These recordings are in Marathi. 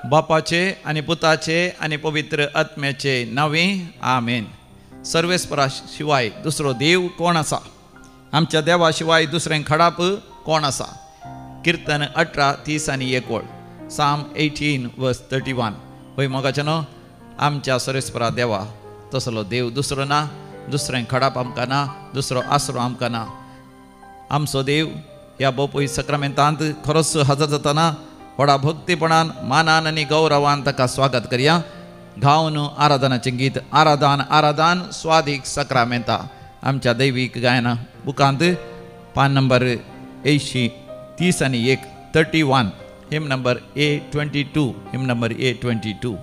बापाचे आनी पुताचे आनी पवित्र आत्म्याचे नांवे आमेन. सर्वेस्परा शिवाय दुसरो देव कोण आसा? आमच्या देवा शिवाय दुसरें खडाप कोण आसा? कीर्तन 18:30 Psalm 18:31. होय मोगाच्यानो, आमच्या सर्वेस्परा देवा तसलो देव दुसरो ना, दुसरें खडाप आमकां ना, दुसरो आसरो आमकां ना. आमचो देव ह्या बोपय सक्रामेंतांत खरोच हजर जातना व्हडा भक्तीपणान मानान आनी गौरवान ताका स्वागत करया. गावन आराधनाचें गीत आराधन आराधन स्वादीक सक्रामेंता आमच्या दैवीक गायना बुकांत पान नंबर 31 हिम नंबर A22 हिम नंबर A22.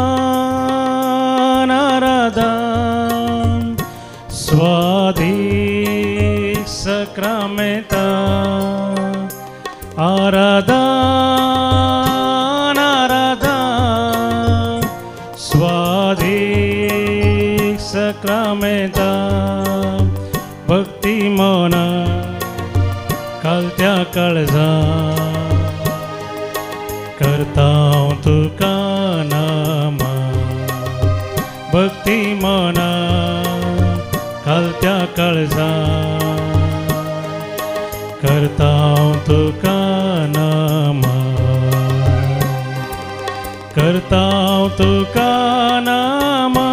आराधन आराधन स्वादिक सक्रामेंता. आराधन आराधन स्वादिक सक्रामेंता. भक्ती मन कालत्या काळजा करता तुका नामा. भक्ती मना कालत्या काळजा करता तुका नामा. करता तुका नामा.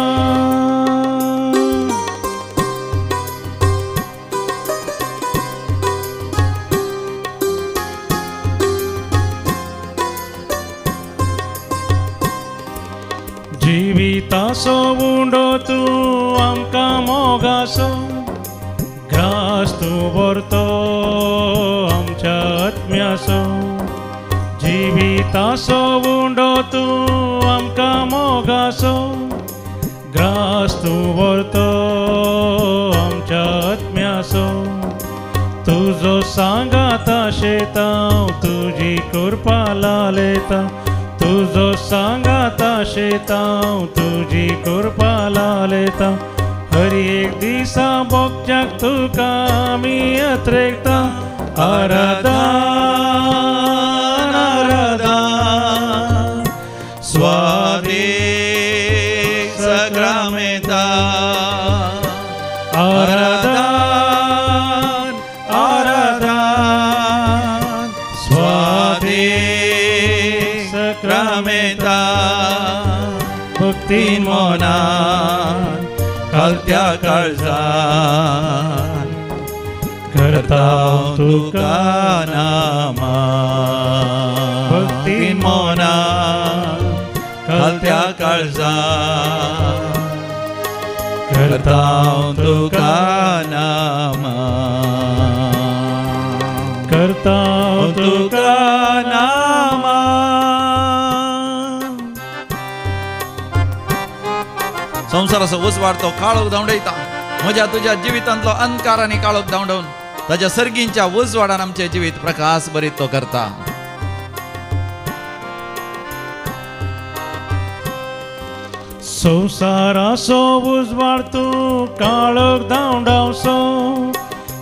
जिवितासो उंडो तू आमकां मोगासो घास तू भरतो आमच्या आत्म्यासो. जिवितासो उंडो तू आमकां मोगासो घास तू भरतो आमच्या आत्म्यासो. तुजो सांगाता शेतां तुजी कृपा लालयता. तुजो सांगाता शेतां तुजी कृपा लालयता. हर एक दिसा भोगच्याक तुका आमी अत्रेकता. आराधन आराधन स्वादिक सक्रामेंता. आराधन आराधन स्वादिक सक्रामेंता. भक्ती मनान कालत्या काळजान करता तुका नामा. भक्ती मनान कालत्या काळजान करता तुका नामा. करता तुका नामा. संसाराचो उजवाड तो काळोख धांवडयता. म्हज्या तुज्या जिवितांतलो अंधकार आनी काळोख धांवडोवन ताच्या सर्गींच्या उजवाडान आमचे जिवीत प्रकाश भरीत तो करता. संसाराचो उजवाड तूं काळोख धांवडावसो.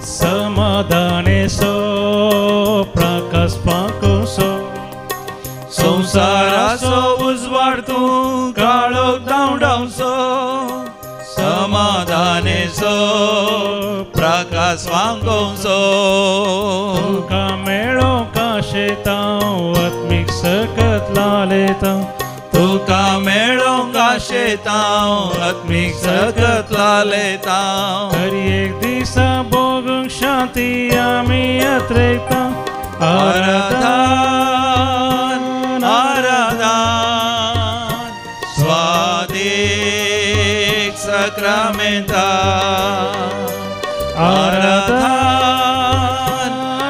समाधानेसो प्रकाश पाकोसो. संसाराचो उजवाड तूं काळोख धांवडावसो. समाधानेचो प्रकाश वांगोवचो. तुका मेळो काशेता आत्मीक सकत लालयता. तुका मेळोंक आशेता आत्मीक सकत लालयता. हर एक दिसा भोगूंक शांती आमी अत्रेकता. आराधन आराधन स्वादिक सक्रामेंता. आराधन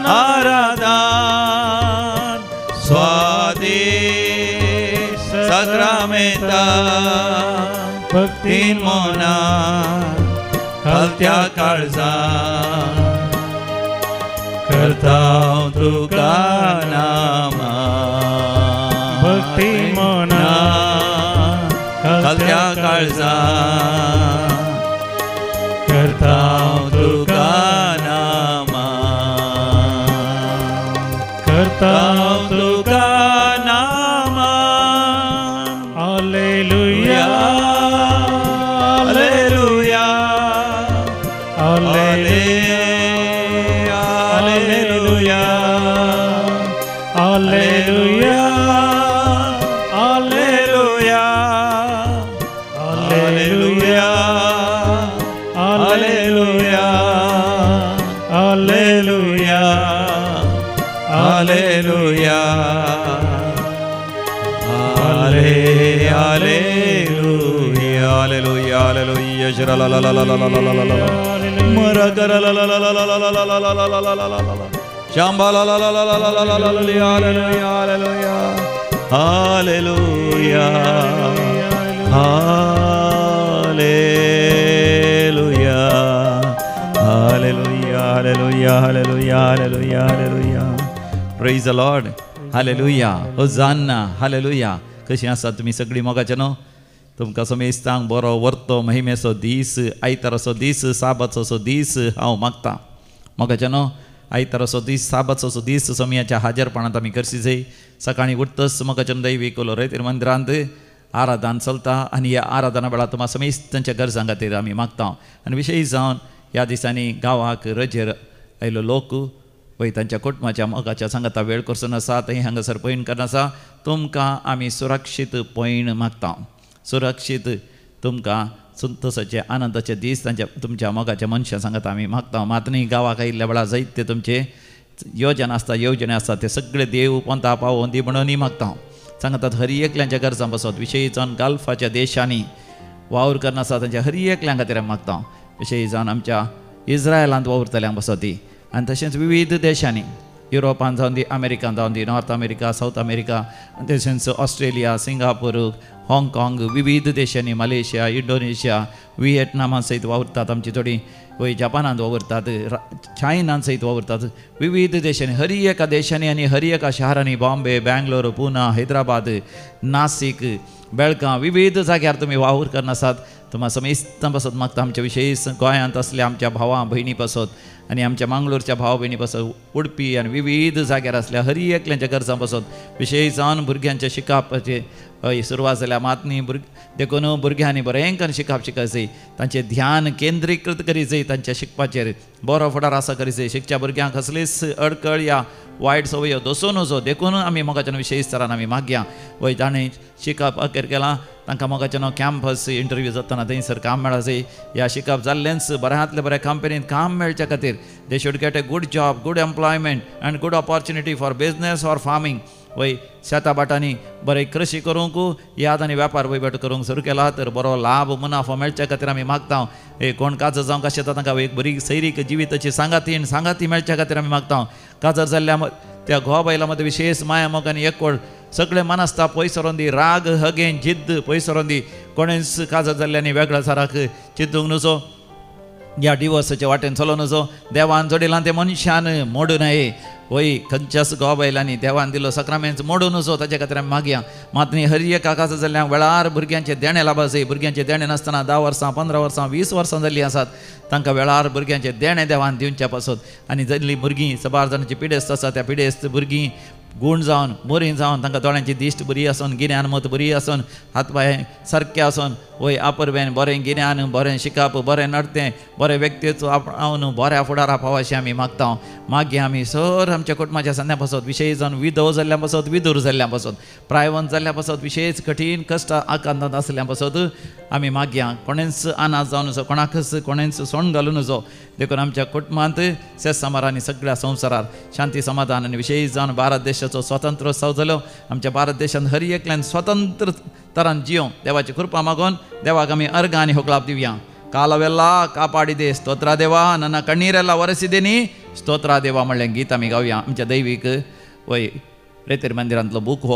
आराधन स्वादिक सक्रामेंता. भक्तीन मनान कालत्या काळजान करता तुका नामा भक्ती मना खालत्या काळजा करता तुका नामा करता तुका नामा hallelujah hallelujah hallelujah hallelujah hallelujah hallelujah hallelujah hallelujah hallelujah hallelujah hallelujah hallelujah hallelujah शरा ला ला ला ला ला ला ला ला ला मरा करा ला ला ला ला ला ला ला ला ला ला ला ला ला ला शांबा ला ला ला ला ला ला ला ला ला ला hallelujah hallelujah hallelujah hallelujah hallelujah hallelujah hallelujah hallelujah praise the Lord hallelujah hosanna hallelujah कशी आसा तुमी सगळीं मोगाचे न्हू तुमकां समेस्तांक बरो व्हरतो महिमेचो दीस आयताराचो दीस साबाचो दीस हांव मागतां मोगाचे न्हू आयताराचो दीस साबाचो दीस समयाच्या हाजरपणांत आमी करची जाय सकाळीं उठतच मोगाचे दैवीक रयतीर मंदिरांत आराधन चलता आनी ह्या आराधना वेळार तुम्हा समेस्तांच्या गरजां खातीर आमी मागता आनी विशेश जावन ह्या दिसांनी गांवाक रजेर आयलो लोक वय तांच्या कुटुंबाच्या मोगाच्या सांगाता वेळ करसून आसा थंय हांगासर पयण करना आसा तुमकां आमी सुरक्षीत पयण मागता सुरक्षीत तुमकां संतोशाचे आनंदाचे दीस तुमच्या मोगाच्या मनशां सांगात आमी मागता मात न्ही गांवाक आयिल्ल्या वेळार जायते तुमचे योजना आसता येवजणे आसता ते सगळे देव पंथा पावोवन दी म्हणून मागता सांगतात हर एकल्यांच्या गरजां बसत विशेश जावन गाल्फाच्या देशांनी वावर करना आसा तांच्या हर एकल्यां खातीर मागता विशेश जावन आमच्या इस्रायलांत वावुरतल्यांक बसत ती आनी तशेंच विविध देशांनी युरोपान जावन दी अमेरिकान जावन the north America south America तशेंच ऑस्ट्रेलिया सिंगापूर हाँगकाँग विविध देशांनी मलेशिया इंडोनेशिया व्हिएटनामान सयत वावुरतात आमची थोडी वय जपानांत वावुरतात चायनान सयत वावुरतात विविध देशांनी हर एका देशांनी आनी हर एका शहरांनी बॉम्बे बँगलोर पुना हैदराबाद नासीक बेळगांव विविध जाग्यार तुमी वावर करना आसात तुम्हा समेस्तां बसत मागता आमच्या विशेश गोंयांत असल्या आमच्या भावां भयणी बसत आनी आमच्या मंगळूरच्या भाव भयणी बसत उडपी आनी विविध जाग्यार असल्या हर एकल्याच्या गरजां बसत विशेश जावन भुरग्यांच्या शिकापाचे सुरवात जाल्या मात न्ही देखून भुरग्यांनी बरेंकन शिकप शिकय जाय तांचें ध्यान केंद्रीकृत करीत जाय तांच्या शिकपाचेर बरो फुडार आसा करीत जाय शिकच्या भुरग्यांक कसलीच अडकळ या वायट संवयो दसो नजो देखून आमी मोगाच्यान विशेश तरान आमी मागया वय ताणें शिकप अखेर केलां तांकां मोगाच्यान कॅम्पस इंटरव्यू जातना थंयसर काम मेळा जाय ह्या शिकप जाल्लेंच बऱ्यांतले बऱ्या कंपनींत काम मेळच्या खातीर they should gate A good job good employment and good opportunity for business or farming वय शेता बाटांनी बरें कृशी करूंक याद आनी वेपार वयभट करूंक सुरू केला तर बरो लाभ मुनाफो मेळच्या खातीर आमी मागता कोण काजर जावंक आशें येता तांकां एक बरी सैरीक जिविताची सांगाती मेळच्या खातीर आमी मागता काजर जाल्ल्या त्या घोव बायला मदें विशेश माया मोग आनी एकवट सगळे मन आसता पयसरोन दी राग हगेन जिद्द पयसरोन दी कोणेंच काजर जाल्ल्यांनी वेगळ्या साराक चिंतूंक नजो ह्या डिवोर्साच्या वाटेन चलो नजो देवान जोडिलां ते मनशान मोडूं नये वय खंयच्याच घोव बायलांनी देवान दिलो सक्रामेंट मोडूं नजो ताचे खातीर आमी मागया मात न्ही हर एका काजर जाल्ल्यांक वेळार भुरग्यांचे देणे लाभा जाय भुरग्यांचे देणे नासतना 10 वर्सां 15 वर्सां 20 वर्सां जाल्लीं आसात तांकां वेळार भुरग्यांचे देणे देवान दिवचे पासत आनी जाल्लीं भुरगीं 12 जाणांची पिडेस्त आसा त्या पिडेस्त भुरगीं गूण जावन बरीं जावन तांकां दोळ्यांची दिश्ट बरी आसून गिन्यान मत बरी आसून हातपाय सारके आसून वय आपुरबेन बरें गिन्यान बरें शिकप बरें नडतें बरें व्यक्तित्व आपणावन बऱ्या फुडारा पाव अशें आमी मागता मागीर आमी सर आमच्या कुटुंबाच्या संद्या पासत विशेश जावन विधव जाल्ल्या पासत विधूर जाल्ल्या पासत प्रायवंत जाल्ल्या पासत विशेश कठीण कश्ट आकांतांत आसल्या पासत आमी मागया कोणेंच अनाथ जावन नजो कोणाकच कोणेंच सोंड घालूं नजो देखून आमच्या कुटुंबांत शेत समारांनी सगळ्या संवसारांत शांती समाधान आनी विशेश जावन भारत देशाचो स्वतंत्रोत्सव जालो आमच्या भारत देशांत हर एकल्यान स्वतंत्र तरान जियो देवाची कृपा मागोन देवाक आमी अर्घ आनी होकलाप दिवया कालवेल्ला कापाडिदे स्तोत्रा देवा ನನ್ನ ಕಣ್ಣೀರೆಲ್ಲ ಒರೆಸಿದೇನಿ ಸ್ತೋತ್ರ ದೇವ म्हणलें गीत आमी गावया आमच्या दैवीक वय ರೇತಿರ್ ಮಂದಿರಂತಲೋ ಬುಕ್ ಹೋ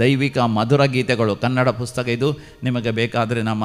ದೈವಿಕ ಮಧುರ ಗೀತೆಗಳು ಕನ್ನಡ ಪುಸ್ತಕ ಇದು ನಿಮಗೆ ಬೇಕಾದರೆ ನಮ್ಮ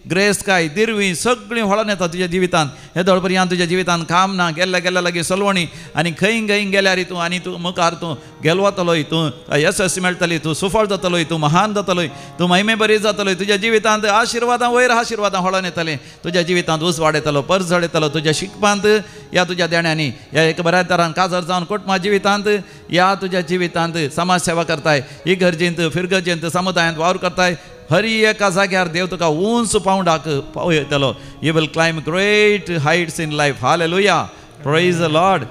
ग्रेस काय दिरवी सगळीं व्हळोन येता तुज्या जिवितांत. हे दळपर्यंत तुज्या जिवितांत काम ना, गेल्ल्या लागीं सलवणी आनी खंय गेल्यार हितूं आनी तूं मुखार तूं गेलो वतलो हितूं यशस्वी मेळटली, तूं सुफळ जातलो, तूं महान जातलो, तूं महिमे बरी जातलो. तुज्या जिवितांत आशिर्वादां वयर आशिर्वादां व्हळोन येतलें. तुज्या जिवितांत उस वाडयतलो, पर्स वाडयतलो. तुज्या शिकपांत या तुज्या देण्यांनी ह्या एक बऱ्या तरान काजर जावन कुटुंबा जिवितांत या तुज्या जिवितांत समाज सेवा करताय, इगर्जेंत फिरगर्जेंत समुदायांत वावर करताय. हर एका जाग्यार देव तुका उंच पावंडाक पावयतलो. You will climb great heights in life. Hallelujah, praise the Lord.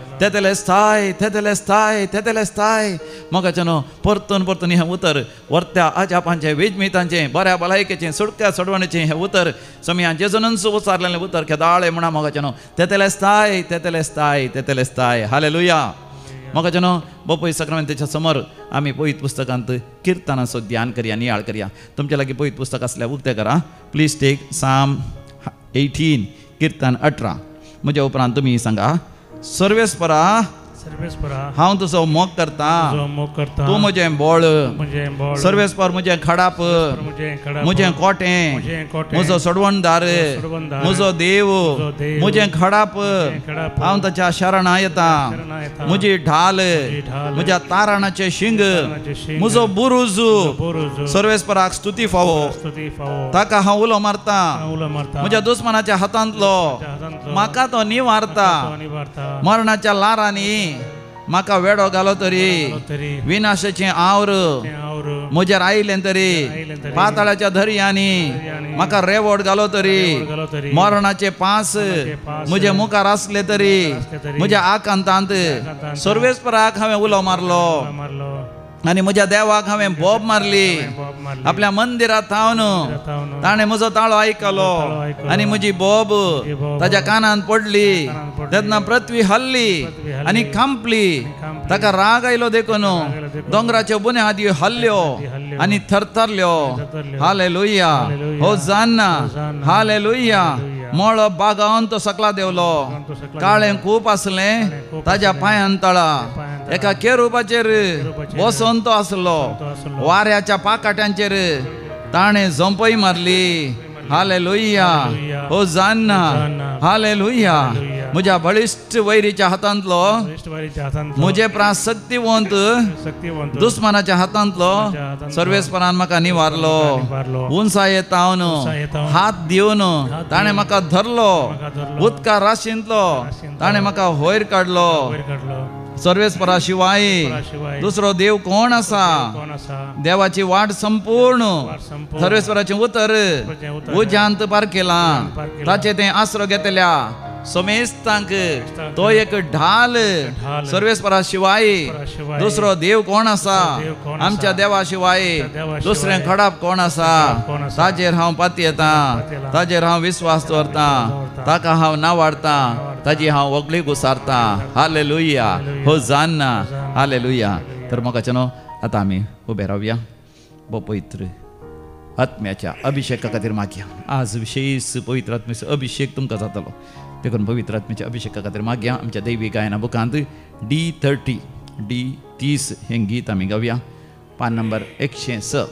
तेतेलेस्ताय मोगाचें न्हू परतून हें उतर वर्त्या अजापांचें वेजमितांचें बऱ्या भलायकेचें सुटक्या सोडवणेचें हें उतर समयां जेजूनच उचारलेलें उतर केदाळे म्हणा मोगाचें न्हू तेतेलेस्ताय. हालेलुया. मोगाचें न्हू बोपय सक्रामेंताच्या समोर आमी पवित्र पुस्तकांत किर्तनाचो ध्यान करया, नियाळ करया. तुमच्या लागीं पवित्र पुस्तक आसल्यार उक्तें करा. प्लीज टेक साम 18 किर्तन 18. म्हज्या उपरांत तुमी सांगा. सर्वेस्परा हांव तुजो मोग करता, तूं म्हजें बोळ. सर्वेस्पर म्हजें खडाप, म्हजें कोटें, म्हजो सोडवणदार, म्हजो देव, म्हजें खडाप. हांव ताच्या शरणा येता. म्हजी ढाल, म्हज्या तारणाचें शिंग, म्हजो बुरूज. सर्वेस्पराक स्तुती फावो, ताका हांव उलो मारता. म्हज्या दुस्मनाच्या हातांतलो म्हाका तो निवारता. मरणाच्या लारांनी म्हाका वेडो घालो तरी, विनाशाचें आवर म्हज्यार आयलें तरी, पाताळाच्या दर्यांनी म्हाका रेवोड घालो तरी, मरणाचे पांस म्हजे मुखार आसले तरी, म्हज्या आकांतांत सर्वेस्पराक हांवें उलो मारलो आनी म्हज्या देवाक हांवें बोब मारली. आपल्या मंदिरांत थावन ताणें म्हजो ताळो आयकलो आनी म्हजी बोब ताच्या कानांत पडली. तेन्ना पृथ्वी हल्ली आनी कांपली. ताका राग आयलो देखून दोंगराच्यो बुन्यादी हल्ल्यो आनी थरथरल्यो. Hallelujah, hosanna. हालेलुया. मोळो बागावन तो सकला देवलो. काळें खूब आसलें ताच्या पांयान तळा. एका केरुबाचेर बसोन तो आसलो. वाऱ्याच्या पाकाट्यांचेर ताणें झोंपय मारली. Hallelujah, hosanna. हालेलुया. म्हज्या बळिश्ट वैरीच्या हातांतलो, म्हजे प्रास शक्तिवंत दुस्मनाच्या हातांतलो सर्वेस्परान म्हाका निवारलो. उंचाये तावन हात दिवन ताणें म्हाका धरलो. उदका राशींतलो ताणें म्हाका वयर काडलो. सर्वेस्परा शिवाय दुसरो देव कोण आसा? देवाची वाट संपूर्ण. सर्वेस्पराचें उतर उज्यांत पारकेलां. ताचे तें आसरो घेतल्या सोमेस्तांक तो एक ढाल. सर्वेस्परा शिवाय दुसरो देव कोण आसा? आमच्या देवा शिवाय दुसरें खडाप कोण आसा? ताजेर हांव पाती येता, ताजेर हांव विश्वास दवरता, ताका हांव नावाडटा, ताजी हांव वगली घुसारता. Hallelujah, hosanna. हालेलुया. तर मोगाचें न्हू आतां आमी उबे रावया. बो पवित्र आत्म्याच्या अभिषेका खातीर मागया. आज विशेष पवित्र आत्म्याचो अभिषेक तुमकां जातलो. देखून पवित्र आत्म्याच्या अभिषेका खातीर मागया. आमच्या दैवी गायना बुकांत D30 हें गीत आमी गावया. पान नंबर 106,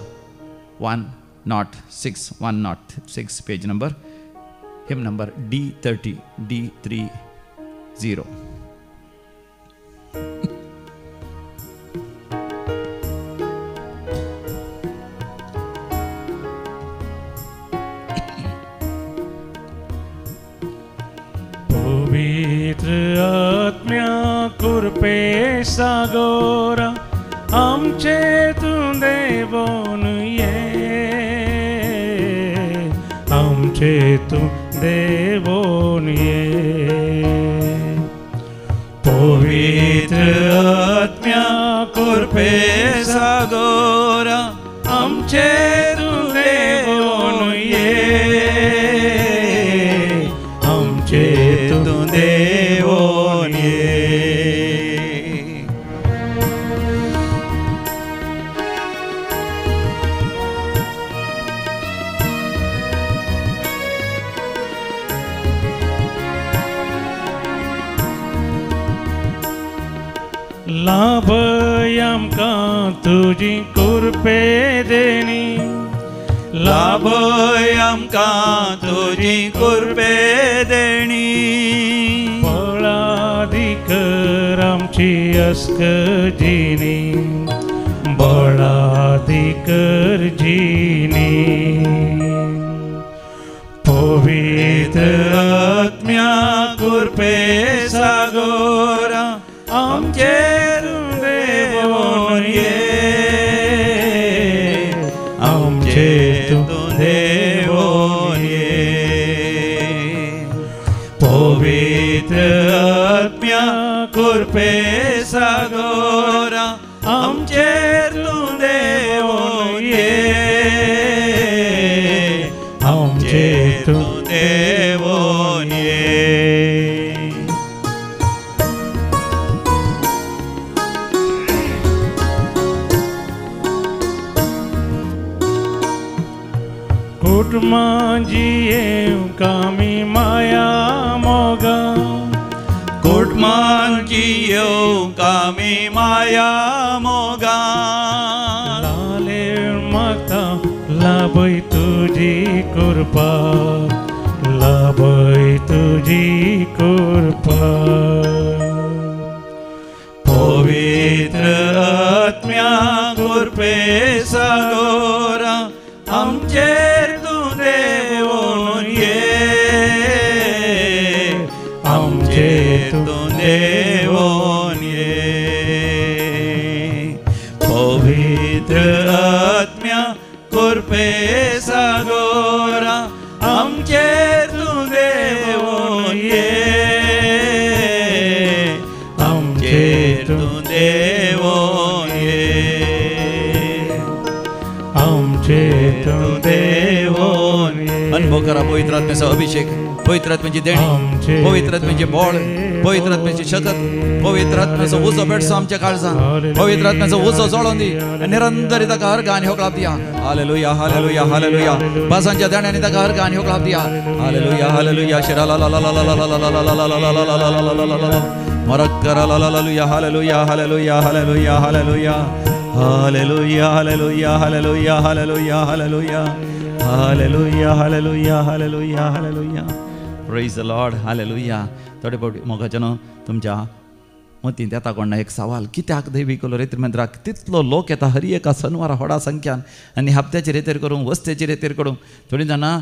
106 पेज नंबर, हिम नंबर D30, D30. पवित्र आत्म्या कृपे सागोरा आमचे तूं देवोन ये. आमचे तूं देवोन ये. पवित्र आत्म्या कृपे सागोरा आमचे तूं देवोन ये. आमचे तूं देवोन ये. लाभय आमकां तुजी कृपे देणी. लाभय आमकां तुजी कृपे देणी बळाधिकर आमची अस्कजिनी बळाधिकर जिनी पवित्र आत्म्या कृपे सागोरा आमचेर देवोन ये आमचेर देवोन ये पवित्र आत्म्या कृपे सागोरा आमचेर देवोन ये आमचेर देवोन ये कुटुंबांची कामी माया मोगा कुटुंबांची कामी माया मोगा लाले माता लाभय तुझी कृपा लाभय तुझी कृपा पवित्र आत्म्या कृपे सागोरा आमचेर तूं देवोन ये आमचेर तूं देवोन ये पवित्र आत्म्या कृपे सागोरा आमचेर तूं देवोन ये आमचेर तूं देवोन ये आमचेर तूं देवोन ये अनुभव करा पवित्र आत्म्याचा अभिषेक पवित्र आत्म्याची देणी पवित्र आत्म्याचे बळ पवित्र आत्म्याची शक्त पवित्र आत्म्याचो उजो बेडसो आमच्या काळजांत पवित्र आत्म्याचो उजो जळोवन दी निरंतर ताका हर गाणी होकळाप दिया हालेलुया हालेलुया हालेलुया भासांच्या देण्याने ताका हर गाणी होकळाप दिया हालेलुया हालेलुया शिरा ला ला ला ला ला ला ला ला ला ला ला ला ला ला मरक्करा ला ला ला hallelujah hallelujah hallelujah hallelujah hallelujah hallelujah hallelujah hallelujah hallelujah hallelujah hallelujah hallelujah hallelujah praise the Lord hallelujah थोडे फावटी मोगाच्यान तुमच्या मतींत येता कोणा एक सवाल कित्याक दैवीक रेतीर मंदिराक तितलो लोक येता हरी एका सनवारा व्हडा संख्यान आनी हप्त्याचे रेतेर करूंक वस्तेचे रेतेर करूंक थोडीं जाणां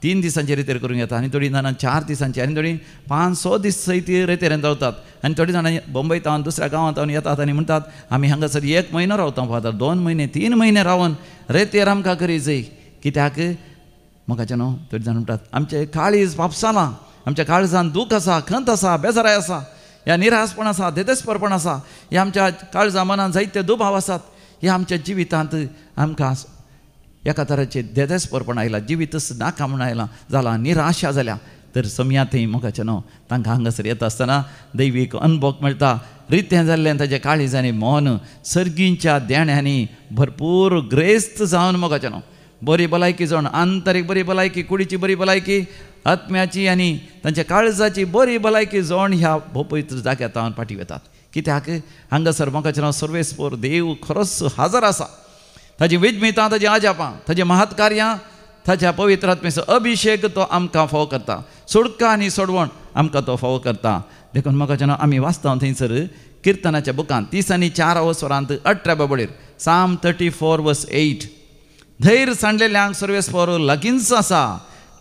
3 दिसांचे रेतेर करूंक येता आनी थोडीं जाणां 4 दिसांचे आनी थोडीं 500 दीस सयत रेतेर रावतात आनी थोडीं जाणां बंबयतावन दुसऱ्या गांवांत येतात आनी म्हणटात आमी हांगासर 1 म्हयनो रावता फादर 2 म्हयने 3 म्हयने रावन रेतेर आमकां करी जाय कित्याक मोगाचें न्हू थोडीं जाणां म्हणटात आमचें काळीज पापसालां आमच्या काळजांत दूख आसा खंत आसा बेजाराय आसा ह्या निरासपण आसा देदेस्परपण आसा ह्या आमच्या काळजा मनांत जायते दुबाव आसात ह्या आमच्या जिवितांत आमकां एका तराचें देदेस्परपण आयलां जिवीतच नाका म्हूण आयलां जालां निराशा जाल्या तर समयांतय मोगाचें न्हू तांकां हांगासर येता आसतना दैवीक अनुभव मेळटा रितें जाल्लें ताचें काळीजांनी मन सर्गींच्या देण्यांनी भरपूर ग्रेस्त जावन मोगाचें न्हू बरी भलायकी जावन आंतरीक बरी भलायकी कुडीची बरी भलायकी आत्म्याची आनी तांच्या काळजाची बरी भलायकी जावन ह्या पवित्र जाग्यार तावन फाटी वतात कित्याक हांगासर मोगाचें नांव सर्वेस्पर देव खरोच हाजर आसा ताची विजमितां ताची आजापां ताची महत्कार्यां ताच्या पवित्र आत्म्याचो अभिशेक तो आमकां फावो करता सुडका आनी सोडवण आमकां तो फावो करता देखून मोगाचें नांव आमी वाचता थंयसर किर्तनाच्या बुकांत 30 आनी 4 स्वरांत 18 बाबडीर साम 34:8 धैर्य सांडलेल्यांक सर्वेस्पर लागींच आसा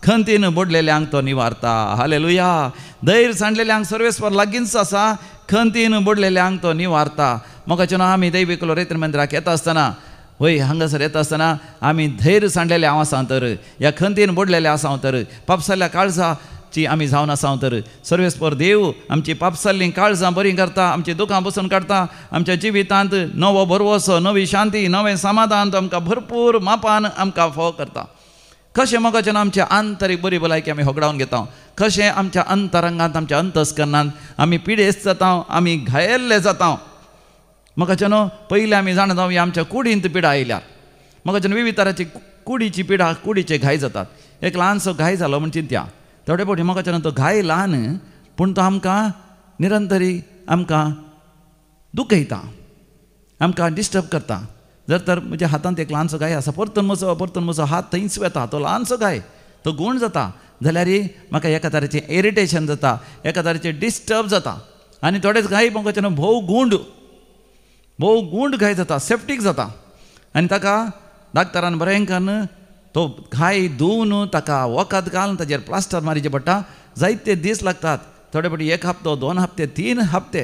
खंतीन बुडलेल्यांक तो निवारता हालेलुया धैर्य सांडलेल्यांक सर्वेस्पर लागींच आसा खंतीन बुडलेल्यांक तो निवारता मोगाचें नांव आमी दैवीक रेतीर मंदिराक येता आसतना वय हांगासर येता आसतना आमी धैर्य सांडलेले हांव आसां तर ह्या खंतीन बुडलेले आसां तर पापसाल्या काळजाची आमी जावन आसां तर सर्वेस्पर देव आमची पापसाल्लीं काळजां बरीं करता आमची दुखां बसून काडटा आमच्या जिवितांत नवो भरवोसो नवी शांती नवें समाधान तो आमकां भरपूर मापान आमकां फावो करता कशें मोगाचें आमचें आंतरीक बरी भलायकी आमी होगडावन घेता कशें आमच्या अंतरंगांत आमच्या अंतस्करणांत आमी पिडेस्त जाता आमी घायल्ले जाता मोगाचें न्हू पयलीं आमी जाणा जावं आमच्या कुडींत पिडा आयल्यार मोगाचें विविध तरांची कुडीची पिडा कुडीचे घाय जातात एक ल्हानसो घाय जालो म्हण चिंत्या थोडे फावटी मोगाचें न्हू तो घाय ल्हान पूण तो आमकां निरंतरी आमकां दुखयता आमकां डिस्टर्ब करता जर तर म्हणजे हातांत एक ल्हानसो गाय आसा, परतून म्हजो हात थंयच वेता, तो ल्हानसो गाय तो गूण जाता जाल्यार म्हाका एका तरेचें इरिटेशन जाता, एका तरेचें डिस्टर्ब जाता. आनी थोडेच गाय म्हाका तेन्ना भोव गूंड गाय जाता, सेप्टीक जाता. आनी ताका डाक्टरान बरें करून तो गाय धुवन ताका वखद घालून ताजेर प्लास्टर मारचें पडटा. जायते दीस लागतात, थोडे फावटी 1 हप्तो 2 हप्ते 3 हप्ते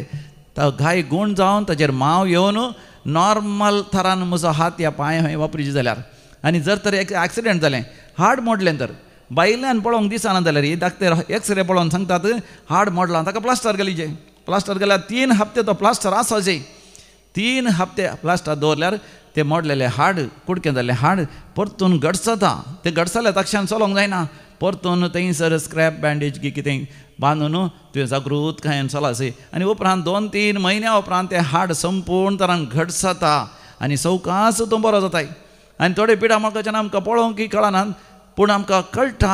तो गाय गूण जावन ताजेर माव येवन नॉर्मल थरान म्हजो हात ह्या पांय वापरचे जाल्यार. आनी जर तर एक एक्सिडेंट जालें, हाड मोडलें, तर बायल्यान पळोवंक दिसना जाल्यार डाक्टर एक्सरे पळोवन सांगतात हाड मोडलां, ताका प्लास्टर घालीचें. प्लास्टर घाल्यार 3 हप्ते तो प्लास्टर आसोचें. 3 हप्ते प्लास्टर दवरल्यार ते मोडलेले हाड, कुडकें जाल्लें हाड परतून घडसता. ते घडसल्या तक्षण चलोवंक जायना, परतून थंयसर स्क्रॅप बँडेज कितें बांदून तुवें जागृत खायन चलासy. आनी उपरांत 2-3 म्हयन्या उपरांत तें हाड संपूर्ण तरान घडसता आनी सवकास तो बरो जाताय. आनी थोडे पिडा म्हाका आमकां पळोवंक कळना, पूण आमकां कळटा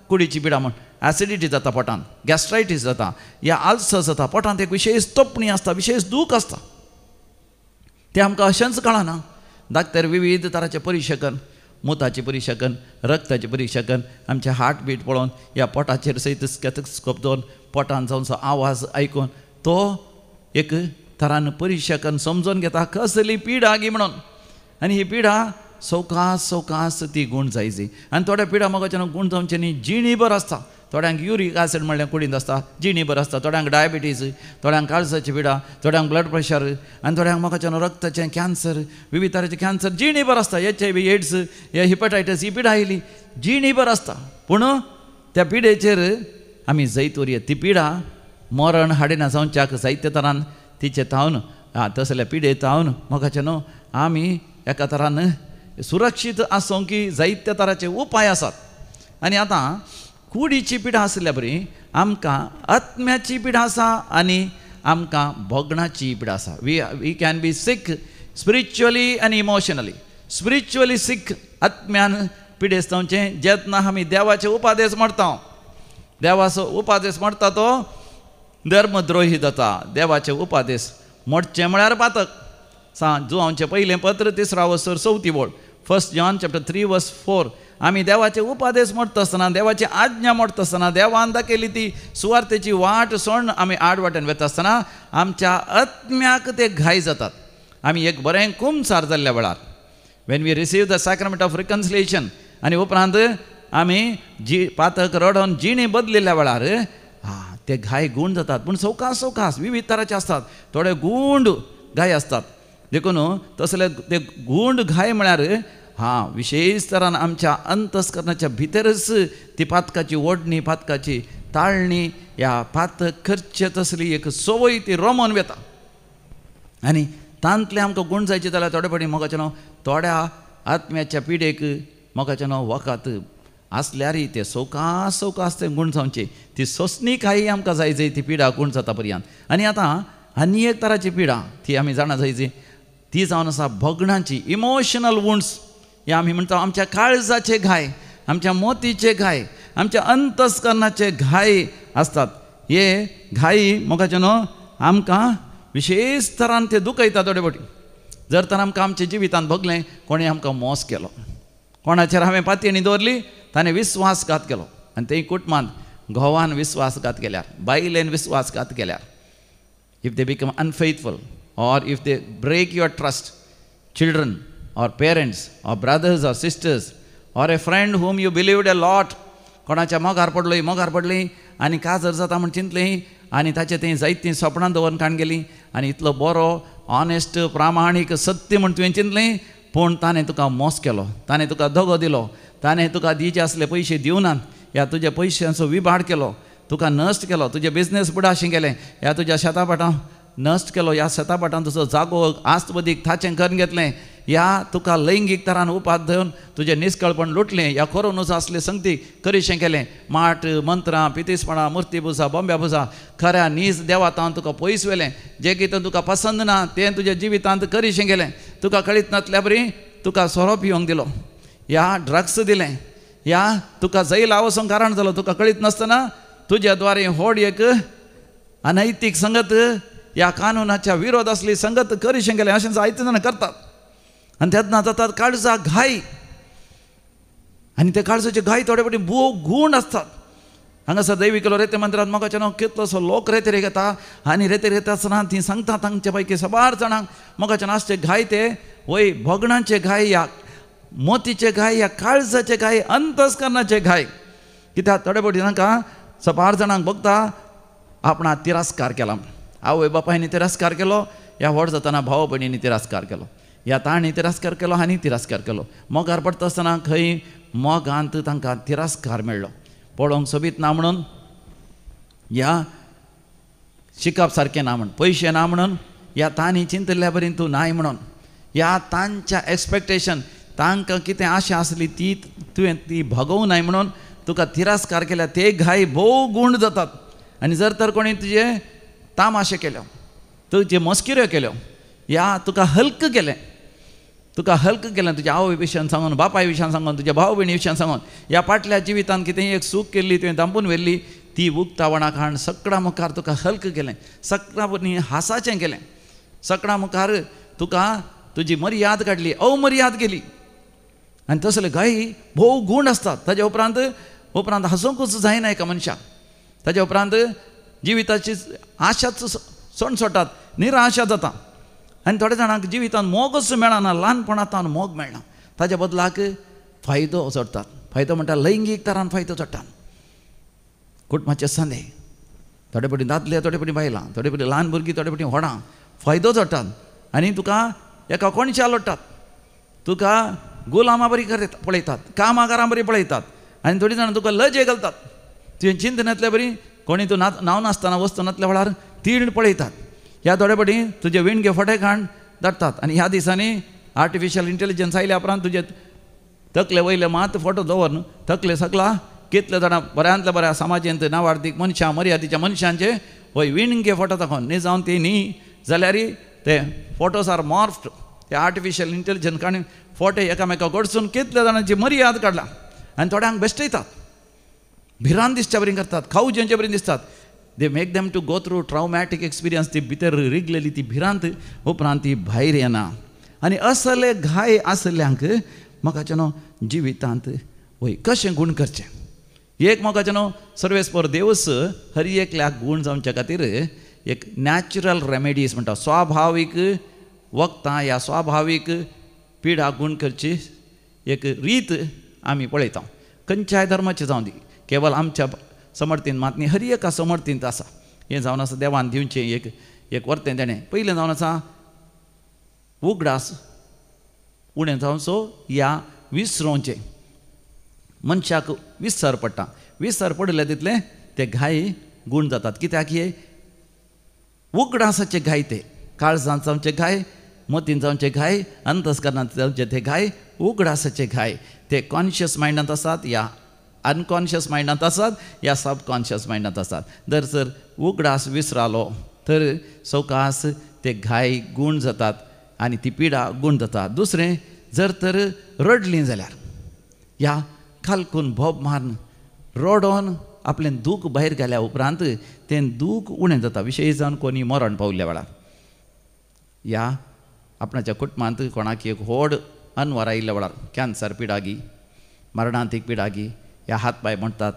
कुडीची पिडा म्हण. एसिडिटी जाता पोटान, गॅस्ट्रायटीस जाता, या आल्सर जाता, पोटांत एक विशेष तोपणी आसता, विशेष दूख आसता. तें आमकां अशेंच कळना. डाक्टर विविध तरांचे परीक्षा करून, मुताची परीक्षा करून, रक्ताची परीक्षा करून, आमचे हार्ट बीट पळोवन, या पोटाचेर सयत स्टेथोस्कोप दवरून पोटान जावनसो आवाज आयकून तो एक तरान परीक्षा करून समजून घेता कसली पिडा गी म्हणून. आनी ही पिडा सवकास ती गूण जायची. आनी थोड्या पिडा मोगाच्या गूण जावचे न्ही, जिणीभर आसता. थोड्यांक युरीक एसीड म्हणल्यार कुडींत आसता, जिणीभर आसता. थोड्यांक डायबिटीज, थोड्यांक काळजाची पिडा, थोड्यांक ब्लड प्रेशर, आनी थोड्यांक मोगाच्या रक्ताचें कॅन्सर, विविध तरेचें कॅन्सर जिणीभर आसता. HIV एड्स, हिपॅटायटीस, ही पिडा आयली जिणीभर आसता. पूण त्या पिडेचेर आमी जैत उरया. ती पिडा मरण हाडिना जावच्याक जायते तरान तिचे तावन तसल्या पिडे तावन मोगाच्या आमी एका तरान सुरक्षीत आसूंक जायते तरांचे उपाय आसात. आनी आतां कुडीची पिडा आसल्या बरी आमकां आत्म्याची पिडा आसा आनी आमकां भोगणाची पिडा आसा. We can be sick spiritually आनी इमोशनली. स्पिरिच्युअली सीक आत्म्यान पिडेस्त जावचें जेन्ना आमी देवाचे उपादेश म्हणटा. देवाचो उपादेश म्हणटा तो धर्मद्रोही जाता. देवाचे उपादेश मोडचें म्हळ्यार पातक. जुआंवचें पयलें पत्र 3रा वसर 4थी बोळ 1 John chapter 3:4. आमी देवाचे उपादेश म्हणटा आसतना, देवाची आज्ञा म्हणटा आसतना, देवान दाखयली ती सुवार्थेची वाट सोडून आमी आडवाटेन वता आसतना आमच्या आत्म्याक ते घाय जातात. आमी एक बरें कुमसार जाल्ल्या वेळार when we receive the sacrament of reconciliation आनी उपरांत आमी पातक रडोवन जिणी बदलिल्ल्या वेळार ते घाय गूण जातात. पूण सवकास विविध तरांचे आसतात. थोडे गूंड घाय आसतात. देखून तसले ते गूंड घाय म्हळ्यार विशेष तरान आमच्या अंतस्करणाच्या भितरच ती पातकाची ओडणी, पातकाची ताळणी, ह्या पातक करचे तसली एक सवय ती रोमन वेता. आनी तांतले आमकां गूण जायचे जाल्यार थोडे फावटी मोगाचें थोड्या आत्म्याच्या पिडेक मोगाचें वखद आसल्यारय ते सवकास ते गूण जावचे. ती सोंसणी काही आमकां जाय ती पिडा गूण जाता पर्यंत. आनी आतां आनी एक तराची पिडा ती आमी जाणा जायची, ती जावन आसा भोगणाची, इमोशनल वुंड्स. हे आमी म्हणटा आमच्या काळजाचे घाय, आमच्या मोतीचे घाय, आमच्या अंतस्करणाचे घाय आसतात. हे घाई मोगाचें आमकां विशेष तरान ते दुखयता. थोडे फावटी जर तर आमकां आमच्या जिवितांत भोगलें, कोणें आमकां मोस केलो, कोणाचेर हांवें पातयेणी दवरली, ताणें विस्वासघात केलो आनी तें कुटुंबांत घोवान विस्वासघात केल्यार, बायलेन विस्वासघात केल्यार, if they become unfaithful or if they break your trust, children or parents or brothers or sisters or a friend whom you believed a lot, कोणाच्या मोगार पडली आनी काजर जाता म्हण चिंतलें आनी ताचें तें जायतीं सपनां दवरून काण गेलीं आनी इतलो बरो ऑनेस्ट प्रामाणीक सत्य म्हण तुवें चिंतलें, पूण ताणें तुका मोस केलो, ताणें तुका दगो दिलो, ताणें तुका दिवचे आसले पयशे दिवनात, ह्या तुज्या पयशांचो विबाड केलो, तुका नश्ट केलो, तुजें बिजनेस बुडाशें केलें, ह्या तुज्या शेतापाटां नश्ट केलो, ह्या शेतापाटां तुजो जागो आस्तबदीक थाचें करून घेतलें, ह्या तुका लैंगीक तरान उपात धरून तुजें निश्कळपण लुटलें, ह्या खोरोनूच आसले संगती करीशें केलें, माट मंत्रां पितीसपणां मुर्ती पुजा बोंब्या पुजा खऱ्या नीज देवातां तुका पयस व्हेलें, जें कितें तुका पसंद ना तें तुज्या जिवितांत करीशें गेलें, तुका कळीत नासल्या बरी तुका सोरो पिवंक दिलो, ह्या ड्रग्स दिलें, ह्या तुका जैला वचोंक कारण जालो, तुका कळीत नासतना तुज्या द्वारे होड एक अनैतीक संगत, ह्या कानुनाच्या विरोध असली संगत करीशें गेलें, अशें जायते जाण करतात. आनी तेन्ना जातात काळजा घाय. आनी ते काळजाचे घाय थोडे फावटी गूण आसतात. हांगासर दैवी केलो रेते मंदिरांत मोगाचें नांव कितलोसो लोक रेतेर घेता आनी रेतेर घेता आसतना ती सांगतात तांचे पैकी साबार जाणांक मोगाचें नासचे घाय ते वय भोगणांचे घाय या मोतीचे घाय या काळजाचे घाय अंतस्करणाचे घाय. कित्याक थोडे फावटी तांकां साबार जाणांक बघता आपणा तिरस्कार केला. आवय बापायनी तिरस्कार केलो, ह्या व्हड जातना भाव भयणींनी तिरस्कार केलो, ह्या ताणी तिरस्कार केलो आनी तिरस्कार केलो. मोगार पडटा आसतना खंय मोगांत तांकां तिरस्कार मेळ्ळो. पळोवंक सोबीत ना म्हणून, ह्या शिकप सारकें ना म्हणून, पयशे ना म्हणून, ह्या तांणी चिंतल्या बरी तूं नाय म्हणून, ह्या तांच्या एक्सपेक्टेशन तांकां कितें आशा आसली ती तुवें ती भागोवंक नाय म्हणून तुका तिरस्कार केल्या. ते घाय भोव गूण जातात. आनी जर तर कोणी तुजे तामाशे केलो, तुजे मस्किऱ्यो केल्यो, या तुका हल्क केलें, तुज्या आवय विशयान सांगून, बापाय विशयान सांगून, तुज्या भाव भयणी विशयान सांगून, ह्या फाटल्या जिवितांत कितें एक सूख केल्ली तुवें दांपून व्हेल्ली ती उक्तावणाक हाड सगळ्या मुखार तुका हल्क केलें, सगळ्या हांसाचें केलें, सगळ्या मुखार तुका तुजी मर्याद काडली, अवमर्याद केली. आनी तसले घाई भोव गूण आसतात. ताज्या उपरांत हांसूंकूच जायना एका मनशाक. ताज्या उपरांत जिविताची आशाच सणसोटात, निराशा जाता. आनी थोड्या जाणांक जिवितांत मोगच मेळना, ल्हानपणांतान मोग मेळना. ताज्या बदलाक फायदो जोडटात. फायदो म्हणटा लैंगीक तरान फायदो जोडटात. कुटुंबाचे संदेह, थोडे फावटी दादले, थोडे फावटी बायलां, थोडे फावटी ल्हान भुरगीं, थोडे फावटी व्हडां फायदो जोडटात. आनी तुका एका कोणशाक लोडटात, तुका गुलामा बरी पळयतात, कामागारां बरी पळयतात. आनी थोडीं जाणां तुका लजे घालतात. तुवें चिंत नासल्या बरी कोणी तूं नांव नासतना वस्त नासल्या वेळार तीण पळयतात. ह्या थोडे फावटी तुजे विणगे फटेखाण धाडटात. आनी ह्या दिसांनी आर्टिफिशियल इंटेलिजन्स आयल्या उपरांत तुजे तकले वयले मात फोटो दवर न्हू, तकले सगळा कितले जाणां बऱ्यांतल्या बऱ्या समाजांत नावार्थीक मनशां, मर्यादेच्या मनशांचे वय विणगे फोटो दाखोवन न्ही जावन ती न्ही जाल्यार ते फोटोज आर मॉर्फ्ड. ते आर्टिफिशियल इंटेलिजन्स काणी फोटे एकामेकाक घडसून कितले जाणांची मर्याद काडला. आनी थोड्यांक बेश्टयतात, भिरांत दिसच्या बरी करतात, खाऊ जेवचे बरी दिसतात. They make them to go through traumatic experience. ती भितर रिगलेली ती भिरांत उपरांत ती भायर येना. आनी असले घाय आसल्यांक म्हाका न्हू जिवितांत वय कशें गूण करचें. एक म्हाका न्हू सर्वेस्पर देवस हर एकल्याक गूण जावचे खातीर एक नॅचरल रेमेडीज म्हणटा, स्वाभावीक वखदां, ह्या स्वाभावीक पिडा गूण करची एक रीत आमी पळयता. खंयच्याय धर्माची जावं दी, केवळ आमच्या समर्थीन मात न्ही, हर एका समर्थींत आसा. हें जावन आसा देवान दिवचें एक वर्तें तेणें. पयलें जावन आसा उगडास उणें जावन सो ह्या विसरोवचें. मनशाक विसर पडटा. विसर पडले तितलें ते घाय गूण जातात. कित्याक हे उगडासाचे घाय, ते काळजांत जावचे घाय, मोतीन जावचे घाय, अंतस्करणांत जावचे ते घाय, उगडासाचे घाय. ते कॉन्शियस मायंडांत आसात या अनकॉन्शियस मायंडांत आसात या सबकॉन्शियस मायंडांत आसात. जर उगडास विसरालो तर सवकास ते घाय गूण जातात आनी ती पिडा गूण जाता. दुसरें, जर तर रडलीं जाल्यार या खालकून भोब मारून रडोन आपलें दूख भायर घाल्या उपरांत तें दूख उणें जाता. विशेश जावन कोणी मरण पावल्ल्या वेळार या आपणाच्या कुटुंबांत कोणाक एक व्हड अनवर आयिल्ल्या वेळार कॅन्सर पिडागी, मरणांतीक पिडागी, ह्या हात पांय म्हणटात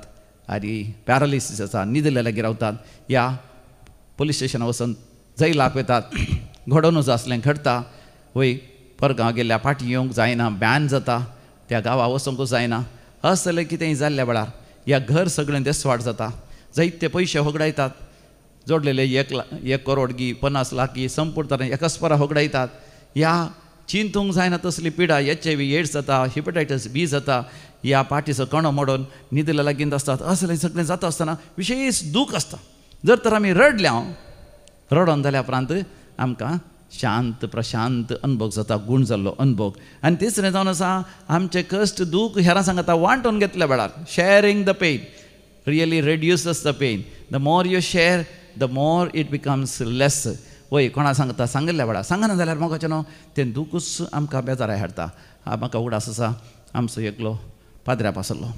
आनी पॅरालिसीस आसा, न्हिदले लागीं रावतात, या पुलीस स्टेशनार वचून जैलाक वतात, घडोवनूच आसलें घडटा, वय परगांव गेल्ल्या फाटीं येवंक जायना, बॅन जाता, त्या गांवा वचोंकूच जायना. असलें कितेंय जाल्ल्या वेळार ह्या घर सगळें देसवाट जाता. जायते पयशे होगडायतात, जोडलेले 1 करोड गी 50 लाख गी संपूर्ण तरेन एकस्परा होगडायतात. ह्या चिंतूंक जायना तसली पिडा HIV एड्स जाता, हिपेटायटीस B जाता, ह्या पाठीचो कणो मोडोन न्हिदले लागीं आसतात. असलें सगळें जाता आसतना विशेश दूख आसता. जर तर आमी रडल्या, रडोन जाल्या उपरांत आमकां शांत प्रशांत अनुभव जाता, गूण जाल्लो अनुभव. आनी तिसरें जावन आसा आमचे कश्ट दूख हेरां सांगता वांटून घेतल्या वेळार. Sharing the pain really reduces the pain. The more you share the more it becomes less. वय कोणा सांगता सांगल्या वेळार, सांगना जाल्यार म्हाका न्हू तें दुखूच आमकां बेजाराय हाडटा. म्हाका उगडास आसा, आमचो एकलो पाद्र्या पासलो,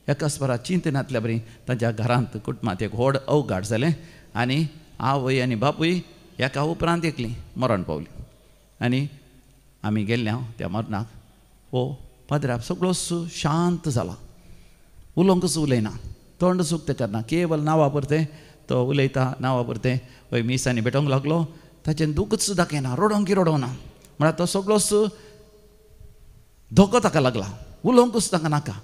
एकाच बरा चिंतनांतल्या बरी ताच्या घरांत कुटुंबांत एक व्हड अवघाट जालें आनी आवय आनी बापूय एका उपरांत एकलीं मरण पावलीं. आनी आमी गेल्ले त्या मरणाक हो पाद्र्याक सगळोच शांत जाला उलोवंकच उलयना तोंड सुक्त करना केवल नांवा पुरतें तो उलयता नांवा पुरतें हय मिसांनी भेटोंक लागलो ताचें दुखच दाखयना रडोंक रडोना म्हळ्यार तो सगळोच धोको ताका लागला उलोवंकूच ताका नाका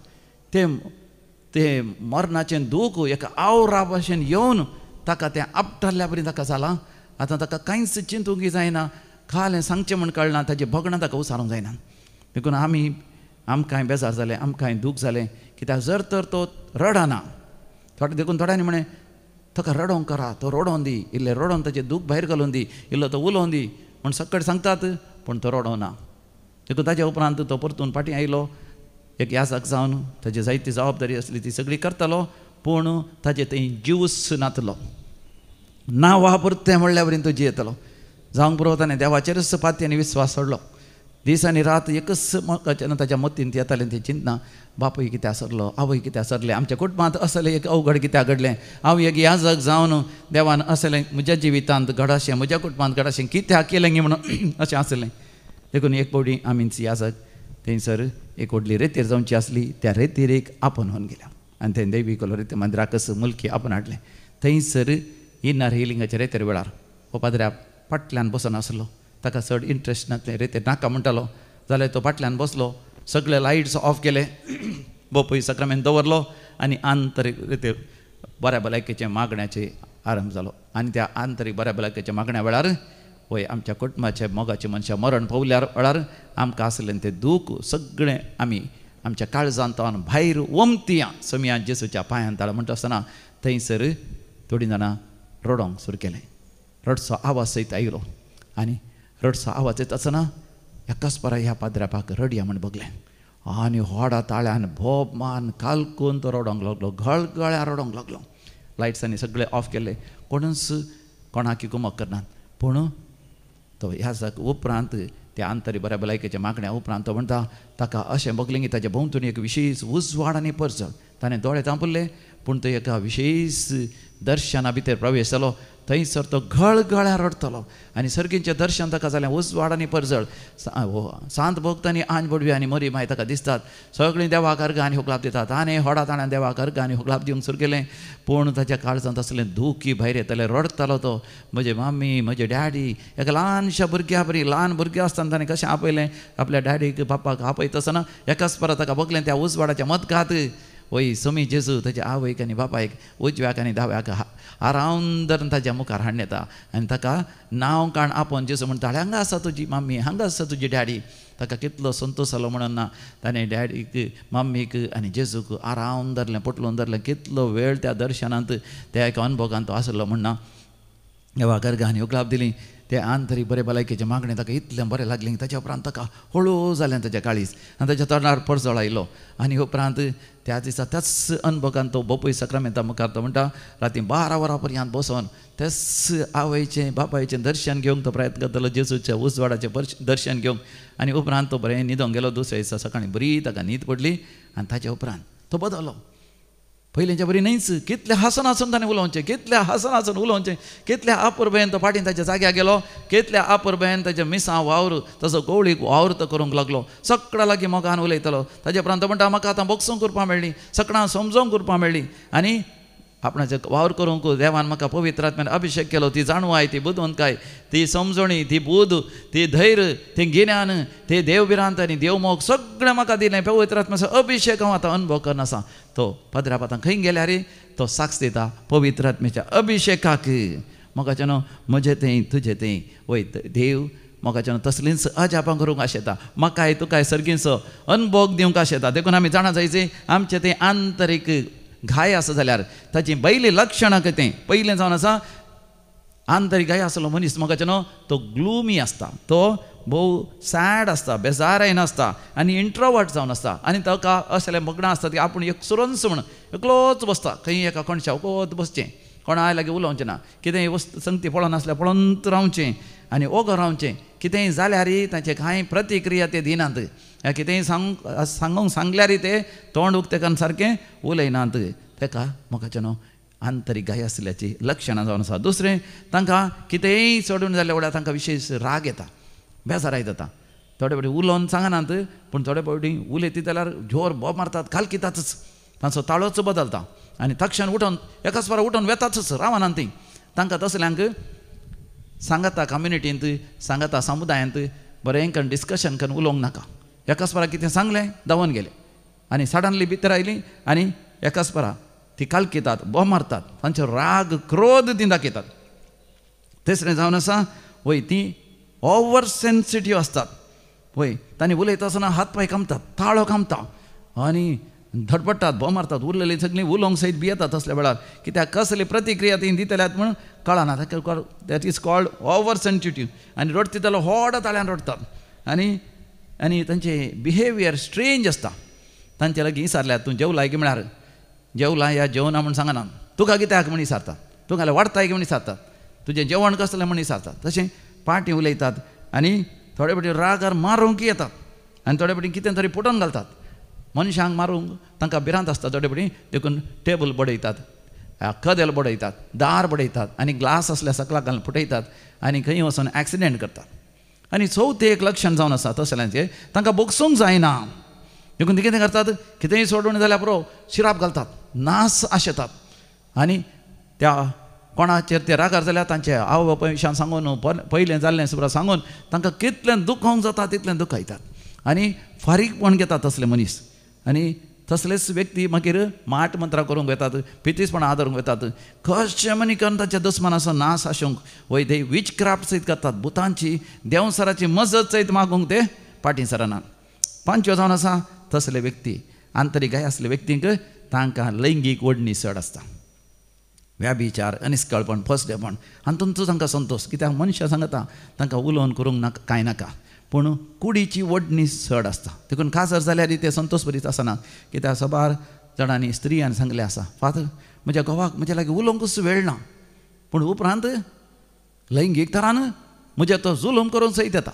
ते मरणाचें दूख एका आवरा भशेन येवन ताका तें आपटाल्ल्या परी ताका जाला आतां ताका कांयच चिंतूंक जायना खालें सांगचें म्हण कळना ताजें भोगणां ताका उसारूंक जायना देखून आमकांय बेजार जालें आमकांय दूख जालें कित्याक जर तर तो रडना देखून थोड्यांनी म्हणें ताका रडोवंक करा तो रडोवन दी इल्लें रडोवन ताचें दूख भायर घालून दी इल्लो तो उलोवन दी म्हण सक्कड सांगतात पूण तो रडोना देखून ताच्या उपरांत तो परतून फाटीं आयलो एक याजक जावन ताची जायती जबाबदारी आसली ती सगळी करतालो पूण ताचे थंय जीवच नातलो नांवा पुरतें म्हणल्या वरीन तो जियेतलो जावंक पुरो ताणें देवाचेरच पातयेनी विस्वास सोडलो दीस आनी रात एकच ताच्या मतीन येतालें तें चिंतना बापूय कित्याक सरलो आवय कित्याक सरलें आमच्या कुटुंबांत असलें एक अवघड कित्याक घडलें हांव एक याजक जावन देवान असलें म्हज्या जिवितांत घडशें म्हज्या कुटुंबांत घडशें कित्याक केलें गे म्हणून अशें आसलें देखून एक पवडी आमीच याजक थंयसर एक व्हडली रेतीर जावची आसली त्या रेतीर एक आपोवन व्हरून गेल्या आनी थंय देवी रेती मंदिराकच मुलकी आपोवन हाडलें थंयसर इन्नर हिलिंगाच्या रेतेर वेळार हो पाद्र्याक फाटल्यान बसून आसलो ताका चड इंट्रस्ट नासलें रेतेर नाका म्हणटालो जाल्यार तो फाटल्यान बसलो सगळे लायट्स ऑफ केले बोपय सक्रामेंत दवरलो आनी आंतरीक रेतेर बऱ्या भलायकेचे मागण्याचे आरंभ जालो आनी त्या आंतरीक बऱ्या भलायकेच्या मागण्या वेळार वय आमच्या कुटुंबाचे मोगाचे मनशां मरण पावल्या वेळार आमकां आसलें तें दूख सगळें आमी आमच्या काळजांतान भायर वमतियां समियान जेसूच्या पांयान ताळो म्हणटा आसतना थंयसर थोडीं जाणां रडोंक सुरू केलें रडसो आवाज सयत आयलो आनी रडसो आवाज येता आसतना एकाच परा ह्या पाद्र्यापाक रडया म्हण बगलें आनी व्हडा ताळ्यान भोब मान कालकून तो रडोंक लागलो गळगळ्या रडोंक लागलो लायट्सांनी सगळे ऑफ केले कोणूच कोणाक कुमक करनात पूण तो ह्या उपरांत त्या आंतरी बऱ्या भलायकेच्या मागण्या उपरांत तो म्हणटा ताका अशें बगलें की ताच्या भोंवतणी एक विशेश उजवाड आनी परजळ ताणें दोळे धांपले पूण तो एका विशेश दर्शना भितर प्रवेश जालो थंयसर तो गळगळ्या रडतलो आनी सर्गींचें दर्शन ताका जालें उजवाड आनी परजळ सांत भोगतांनी आंज बडवी आनी मरी माय ताका दिसतात सगळीं देवाक अर्घ आनी होगलाप दितात आनी व्हडा ताणें देवाक अर्घ आनी होगलाप दिवंक सुरू केलें पूण ताच्या काळजांत असलें दुखी भायर येतालें रडतालो तो म्हजे मम्मी म्हजे डॅडी एका ल्हानशा भुरग्या बरी ल्हान भुरगें आसतना ताणें कशें आपयलें आपल्या डॅडीक बापाक आपयता आसतना एकाच परा ताका बगलें त्या उजवाडाच्या मदकांत वय समी जेजू ताच्या आवयक आनी बापायक उजव्याक आनी दाव्याक आरावन धरून ताच्या मुखार हाडून येता आनी ताका नांव काण आपोवन जेजू म्हणटा हांगा आसा तुजी मम्मी हांगा आसा तुजी डॅडी ताका कितलो संतोश जालो म्हणून ना ताणें डॅडीक मम्मीक आनी जेजूक आरावन धरलें पटलून धरलें कितलो वेळ त्या दर्शनांत त्या एका अनुभवांत तो आसलो म्हणना देवाक अर्घ आनी होगलाप दिली ते आंतरीक बरे भलायकेचे मागणें ताका इतलें बरें लागलें ताच्या उपरांत ताका हळू जालें ताच्या काळीज आनी ताच्या तोंडार परजळ आयलो आनी उपरांत त्या दिसा त्याच अनुभवान तो बोपय सक्रामेंता मुखार तो म्हणटा राती 12 वरां पर्यंत बसोन तेच आवयचें बापायचें दर्शन घेवंक तो प्रयत्न करतालो जेजूच्या उजवाडाचें दर्शन घेवंक आनी उपरांत तो बरें न्हिदोंक गेलो दुसऱ्या दिसा सकाळीं बरी ताका न्हीद पडली आनी ताच्या उपरांत तो बदलो पयलींच्या बरी न्हयच कितलें हांसून हांसून ताणें उलोवचें कितलें हांसून हांसून उलोवचें कितल्या आपुरबेन तो फाटीं ताच्या जाग्यार गेलो कितल्या आपुरबेन ताच्या मिसां वावर तसो कवळीक वावर तो करूंक लागलो सकाळ लागीं मोगान उलयतालो ताजे उपरांत म्हणटा म्हाका आतां बोगसूंक करपा मेळ्ळी सकाळां समजोवंक करपा मेळ्ळी आनी आपणाचें वावर करूंक देवान म्हाका पवित्र आत्म्यान अभिशेक केलो ती जाणवाय ती बुदवंतकाय ती समजणी ती बूद ती धैर्य ती गिन्यान ते देवबिरांत आनी देवमोग सगळें म्हाका दिलें पवित्र आत्म्याचो अभिशेक हांव आतां अनुभव करना आसा तो पदराप आतां खंय गेल्यार तो साक्ष दिता पवित्र आत्म्याच्या अभिशेकाक म्हाका न्हू म्हजें तें तुजें तें वय देव म्हाका तसलींच अजापां करूंक आशेता म्हाकाय तुकाय सर्गीचो अनुभव दिवंक आशेता देखून आमी जाणा जायचें आमचें तें आंतरीक घाय आसा जाल्यार ताची पयलीं लक्षणां कितें पयलें जावन आसा आंतरीक घाय आसलो मनीस म्हाका न्हू तो ग्लुमी आसता तो भोव सॅड आसता बेजारायन आसता आनी इंट्रोवर्ट जावन आसता आनी ताका असलें मग्नां आसता की आपूण एक सुरंस म्हण एकलोच बसता खंय एका कोणशा वगत बसचें कोणाय लागीं उलोवचें ना कितेंय वस्त संगती पळोवन आसल्यार पळोवंत रावचें आनी ओगो रावचें कितेंय जाल्यार ताचें कांय प्रतिक्रिया ते दिनात कितेंय सांगूंक सांगल्यार ते तोंड उक्तेकान सारकें उलयनात ताका म्हाका न्हू आंतरीक गाय आसल्याची लक्षणां जावन आसा दुसरें तांकां कितेंय सोडून जाल्या फुडें तांकां विशेश राग येता बेजाराय जाता थोडे फावटी उलोवन सांगनात पूण थोडे फावटी उलयता जाल्यार जोर बोब मारतात कालकितातच तांचो ताळोच बदलता आनी तक्षण उठोन एकाच बारा उठोन वेतातच रावनात ती तांकां तसल्यांक सांगाता कम्युनिटींत सांगाता समुदायांत बरें करून डिस्कशन करून उलोवंक नाका एकाच बारा कितें सांगलें धांवून गेले आनी सडनली भितर आयली आनी एकाच बारा ती कालकितात बोब मारतात तांचो राग क्रोध ती दाखयतात तिसरें जावन आसा वय ती ओवर सेन्सिटीव आसतात वय तांणी उलयता आसतना हात पांय कामतात ताळो कामता आनी धडपडटात बोब मारतात उरलेली सगळीं उलोवंक सयत भियेतात असल्या वेळार कित्याक कसली प्रतिक्रिया ती दितल्यात म्हूण कळना that is called over sensitive आनी रडता जाल्यार व्हड ताळ्यान रडतात आनी तांचे बिहेवियर स्ट्रेंज आसता तांचे लागीं विचारल्यात तूं जेवलाय की म्हळ्यार जेवला या जेवना म्हूण सांगना तुका कित्याक म्हूण विचारतात तुका जाल्यार वाडताय की म्हूण विचारतात तुजें जेवण कसलें म्हूण विचारतात तशें पाटी उलयतात आनी थोडे फावटी रागार मारूंक येतात आनी थोडे फावटी कितें तरी पुटोन घालतात मनशांक मारूंक तांकां भिरांत आसता थोडे फावटी देखून टेबल बडयतात कदेल बडयतात दार बडयतात आनी ग्लास असल्या सकलाक घालून फुटयतात आनी खंय वचून एक्सिडेंट करतात आनी चवथें एक लक्षण जावन आसा तसल्यांचें तांकां बोगसूंक जायना देखून ते कितें करतात कितेंय सोडून जाल्यार पुरो शिराप घालतात नास आशेतात आनी त्या कोणाचेर ते रागार जाल्यार तांचे आवय बापाय विशयान सांगून पयलें जाल्लें सुद्दां सांगून तांकां कितलें दुखोवंक जाता तितलें दुखयतात आनी फारीकपण घेतात तसले मनीस आनी तसलेच व्यक्ती मागीर माट मंत्रां करूंक येतात पितीसपणां आदरूंक येतात कशें मनी करून तांच्या दुस्मानाचो नाश आसूंक वय ते वीच क्राफ्ट सयत करतात भुतांची देंवसराची मजत सयत मागूंक ते फाटीं सरनात पांचवो जावन आसा तसले व्यक्ती आंतरीक गाय आसले व्यक्तींक तांकां लैंगीक ओडणी चड आसता व्याभिचार अनिश्कळपण फसडेपण हातूंतूच तांकां संतोश कित्याक मनशां सांगता तांकां उलोवन करूंक नाका कांय नाका पूण कुडीची ओडणी चड आसता देखून खासर जाल्यार ते संतोश भरीत आसना कित्याक सबार जाणांनी स्त्रियान सांगलें आसा फादर म्हज्या घोवाक म्हज्या लागीं उलोवंकूच वेळ ना पूण उपरांत लैंगीक तरान म्हज्या तो जुलूम करून सयत येता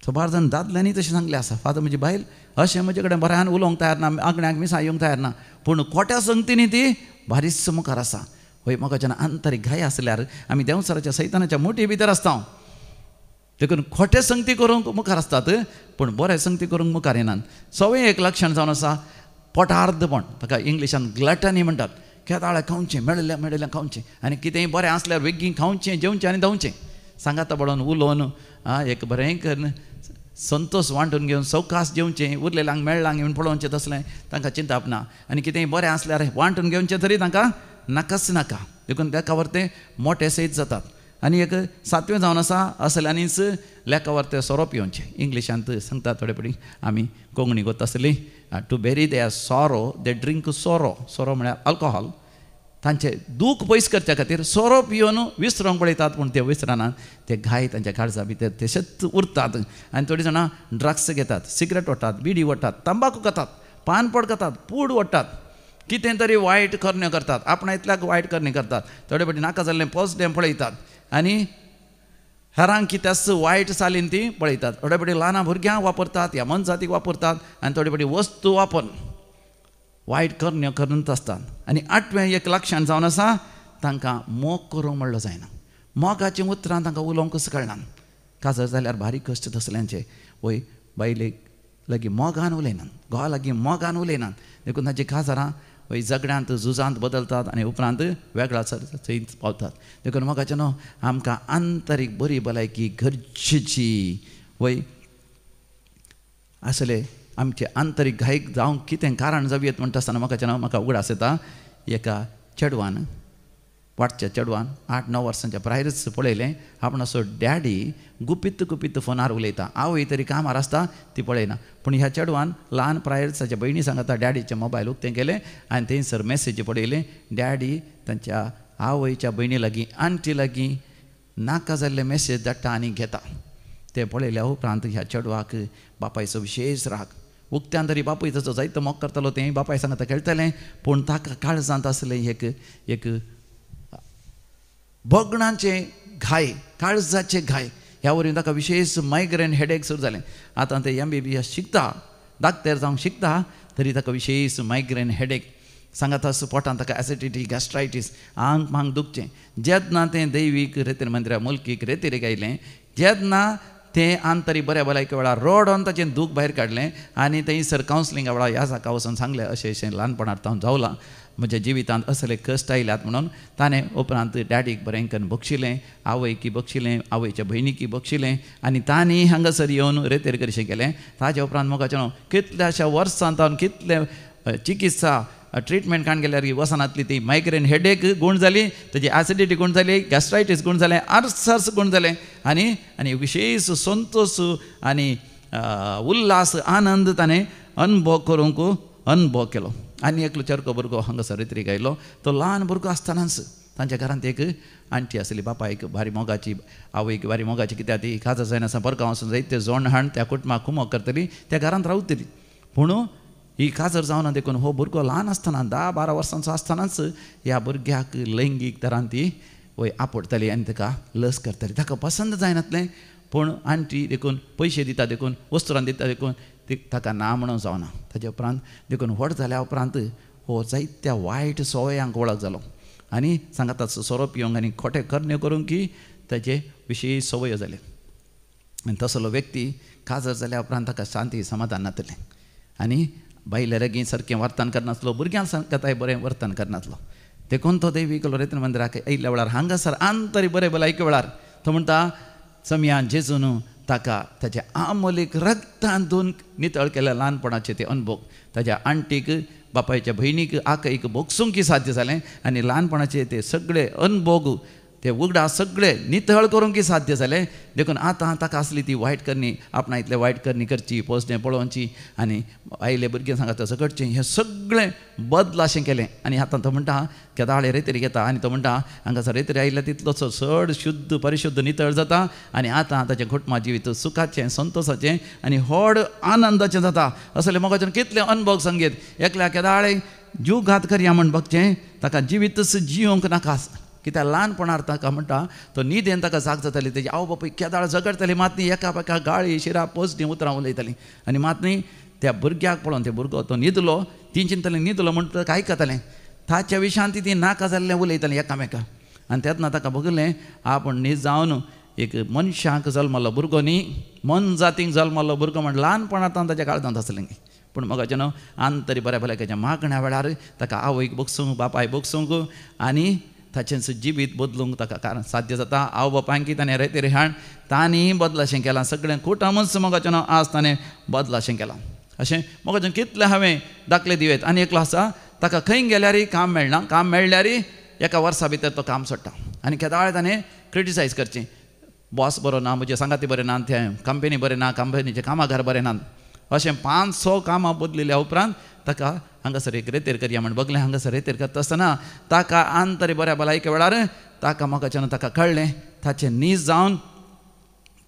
सबार जाण दादल्यांनी तशें सांगलें आसा फादर म्हजी बायल अशें म्हजे कडेन बऱ्यान उलोवंक तयार ना आंगण्याक मिसां येवंक तयार ना पूण खोट्या संगतींनी ती भारीच मुखार आसा वय म्हाका जेन्ना आंतरीक घाय आसल्यार आमी देंवसराच्या सैतानाच्या मुठी भितर आसता देखून खोटे संगती करूंक मुखार आसतात पूण बरे संगती करूंक मुखार येनात सवय एक लक्षण जावन आसा पोटार्दपण ताका इंग्लिशान ग्लटनी म्हणटात केदाळे खावचें मेळिल्लें खावचें आनी कितेंय बरें आसल्यार वेगीं खावचें जेवचें आनी धांवचें सांगाता पडोवन उलोवन एक बरें करून संतोश वांटून घेवन सवकास जेवचें उरलेल्यांक मेळ्ळांक घेवन पळोवचें तसलें तांकां चिंताप ना आनी कितेंय बरें आसल्यार वांटून घेवचें तरी तांकां नाकाच नाका देखून तेका व्हर मोठे सयत जातात आनी एक सातवें जावन आसा असल्यांनीच लेका व्हर ते सोरो पिवचें इंग्लिशांत सांगतात थोडे फावटी आमी कोंकणी गोत आसली टू बेरी देयर सोरो दे ड्रिंक सोरो म्हळ्यार अल्कोहॉल तांचें दूख पयस करच्या खातीर सोरो पिवन विसरोंक पळयतात पूण ते विसरनात ते घाय तांच्या काळजा भितर तशेंच उरतात आनी थोडीं जाणां ड्रग्स घेतात सिगरेट ओडटात बिडी ओडटात तंबाखू खातात पानपड खातात पूड ओडटात कितें तरी वायट करण्यो करतात आपणा इतल्याक वायट करणी करतात थोडे फावटी नाका जाल्लें पॉजिटीव पळयतात आनी हेरांक कित्याच वायट चालीन ती पळयतात थोडे फावटी ल्हान भुरग्यांक वापरतात ह्या मनजातीक वापरतात आनी थोडे फावटी वस्तू वापरून वायट करण्यो करूंत आसतात आनी आठवें एक लक्षण जावन आसा तांकां मोग करूंक म्हणलो जायना मोगाचीं उतरां तांकां उलोवंकच कळना काजर जाल्यार बारीक कश्ट तसल्यांचे वय बायलेक लागीं मोगान उलयनात घोवा लागीं मोगान उलयनात देखून तांची काजरां वय झगड्यांत झुजांत बदलतात आनी उपरांत वेगळा थंयच पावतात देखून मोगाचें न्हू आमकां आंतरीक बरी भलायकी गरजेची वय आसले आमचे आंतरीक घायक जावंक कितें कारण जावयेत म्हणटा आसतना म्हाका उगडास येता एका चेडवान वाटच्या चेडवान 8-9 वर्सांच्या प्रायरच पळयलें आपण असो डॅडी गुपीत फोनार उलयता आवय तरी कामार आसता ती पळयना पूण ह्या चेडवान ल्हान प्रायरसाच्या भयणी सांगता डॅडीचे मोबायल उक्तें केलें आनी थंयसर मॅसेज पळयलें डॅडी तांच्या आवयच्या भयणी लागीं आंटी लागीं नाका जाल्ले मॅसेज धाडटा आनी घेता ते पळयल्या उपरांत ह्या चेडवाक बापायचो विशेश राग उक्त्यान तरी बापूय ताचो जायतो मोग करतालो तें बापाय सांगता खेळटलें पूण ताका काळजांत आसलें एक भोगणांचें घाय काळजाचें घाय ह्या वरवीं ताका विशेश मायग्रेन हेडेक सुरू जालें आतां ते MBBS शिकता डाक्टर जावंक शिकता तरी ताका विशेश मायग्रेन हेडेक सांगात आस पोटांत ताका एसिडिटी गॅस्ट्रायटीस आंग मांग दुखचें जेन्ना तें दैवीक रेतीर मंदिरा मुल्कीक रेतीर गायलें जेन्ना तें आंतरी बऱ्या भलायके वेळार रडोन ताचें दूख भायर काडलें आनी थंयसर कावन्सिलिंगा वेळार ह्या जाका वचून सांगलें अशें ल्हानपणांत हांव जावलां, म्हज्या जिवितांत असले कश्ट आयल्यात म्हणून. ताणें उपरांत डॅडीक बरें करून बक्षिलें, आवयकी बक्षिलें, आवयच्या भयणीकी बक्षिलें आनी तांणी हांगासर येवन रेतेर कशें केलें. ताजे उपरांत मोगाचें कितल्याश्या वर्सांत हांव कितले चिकित्सा ट्रिटमेंट काण गेल्यार वसनातली ती मायग्रेन हेडेक गूण जाली, तेजी एसिडिटी गूण जाली, गॅस्ट्रायटीस गूण जालें, अल्सर्स गूण जालें आनी विशेश संतोश आनी उल्हास आनंद ताणें अनुभव केलो. आनी एकलो चरको भुरगो हांगासर रेत्रीक आयलो. तो ल्हान भुरगो आसतनाच तांच्या घरांत एक आंटी आसली, बापायक भारी मोगाची, आवयक भारी मोगाची, कित्याक ती काजर जायना आसा परगांव वचून जायते जोण हाण त्या कुटुंबाक कुमक करतली, त्या घरांत रावतली. पूण ही काजर जावन देखून हो भुरगो ल्हान आसतना 10-12 वर्सांचो आसतनाच ह्या भुरग्याक लैंगीक तरान ती आपडटली आनी ताका लस करतली. ताका पसंद जायनातलें, पूण आंटी देखून पयशे दिता देखून, वस्तुरान दिता देखून ताका ना म्हणून जावना. ताजे उपरांत देखून व्हड जाल्या उपरांत हो जायत्या वायट सवयांक वळख जालो आनी सांगात सोरो पिवंक आनी खोटे कर्ण्यो करूंक की ताचे विशेश सवय जाले. आनी तसलो व्यक्ती काजर जाल्या उपरांत ताका शांती समाधान नातलें आनी बायले रगी सारकें वर्तन करनासलो, भुरग्यांक सांगताय बरें वर्तन करनासलो. देखून तो दैवीक रेतन मंदिराक आयिल्ल्या वेळार हांगासर आंतरी बरे भलायके वेळार तो म्हणटा समयान जेजून ताका ताच्या आमोलीक रगतान धुवन नितळ केल्या ल्हानपणाचे ते अनुभव ताच्या आंटीक, बापायच्या भयणीक, आकयक भोगसूंक साध्य जालें आनी ल्हानपणाचे ते सगळे अनुभव ते उगडा सगळे नितळ करूंक साध्य जालें. देखून आतां ताका आसली ती वायट करणी, आपणा इतले वायट करणी करची, पोसणें पळोवची आनी आयले भुरगें सांगात तसं करचें, हें सगळें बदल अशें केलें. आनी आतां तो म्हणटा केदाळे रेतेरी घेता आनी तो म्हणटा हांगासर रेतेरी आयिल्ल्या तितलोसो चड शुद्ध परिशुद्ध नितळ जाता आनी आतां ताचें कुटुंबा जिवीत सुखाचें, संतोशाचें आनी व्हड आनंदाचें जाता. असलें मोगाचें कितले अनुभव सांगीत. एकल्या केदाळे जीव घात करया म्हण बगचें, ताका जिवीतच जियोंक नाका. कित्याक ल्हानपणार ताका म्हणटा तो न्हिदेन ताका जाग जाताली, तेजी आवय बापूय केदाळ झगडटाली, मात न्ही एका गाळी शिरा पोसणी उतरां उलयतालीं आनी मात न्ही त्या भुरग्याक पळोवन ते भुरगो तो न्हिदलो, ती चिंतलें न्हिदलो म्हणटा ताका आयकतालें, ताच्या विशांत ती नाका जाल्लें उलयतालीं एकामेकाक. आनी तेन्ना ताका बगलें आपूण न्हीद जावन एक मनशांक जल्मलो भुरगो न्ही, मन जातीक जल्मलो भुरगो म्हण ल्हानपणांत ताच्या काळजांत आसलें. पूण मोगाचें न्हू आंतरी बऱ्या भलायकेच्या मागण्या वेळार ताका आवयक बगसूंक, बापाय बगसूंक आनी ताचें जिवीत बदलूंक ताका कारण साध्य जाता. आवय बापायकी ताणें रेतेर हाड तांणी बदलाशें केलां, सगळें कुटुंबच मोगाचें न्हू आज ताणें बदलाशें केलां. अशें मोगाचें कितलें हांवें दाखले दिवेत. आनी एकलो आसा ताका खंय गेल्यारय काम मेळना, काम मेळ्ळ्यारय एका वर्सा भितर तो काम सोडटा आनी केदाळे ताणें क्रिटिसायज करचें, बॉस बरो ना, म्हजे सांगाती बरें ना, तें कंपनी बरें ना, कंपनीचें कामागार बरें ना. अशें 500 कामां बदलिल्ल्या उपरांत ताका हांगासर एक रेतेर करया म्हण बगलें. हांगासर रेतेर करता आसतना ताका आंतरी बऱ्या भलायके वेळार ताका मोगाचें ताका कळ्ळें ताचें न्हीद जावन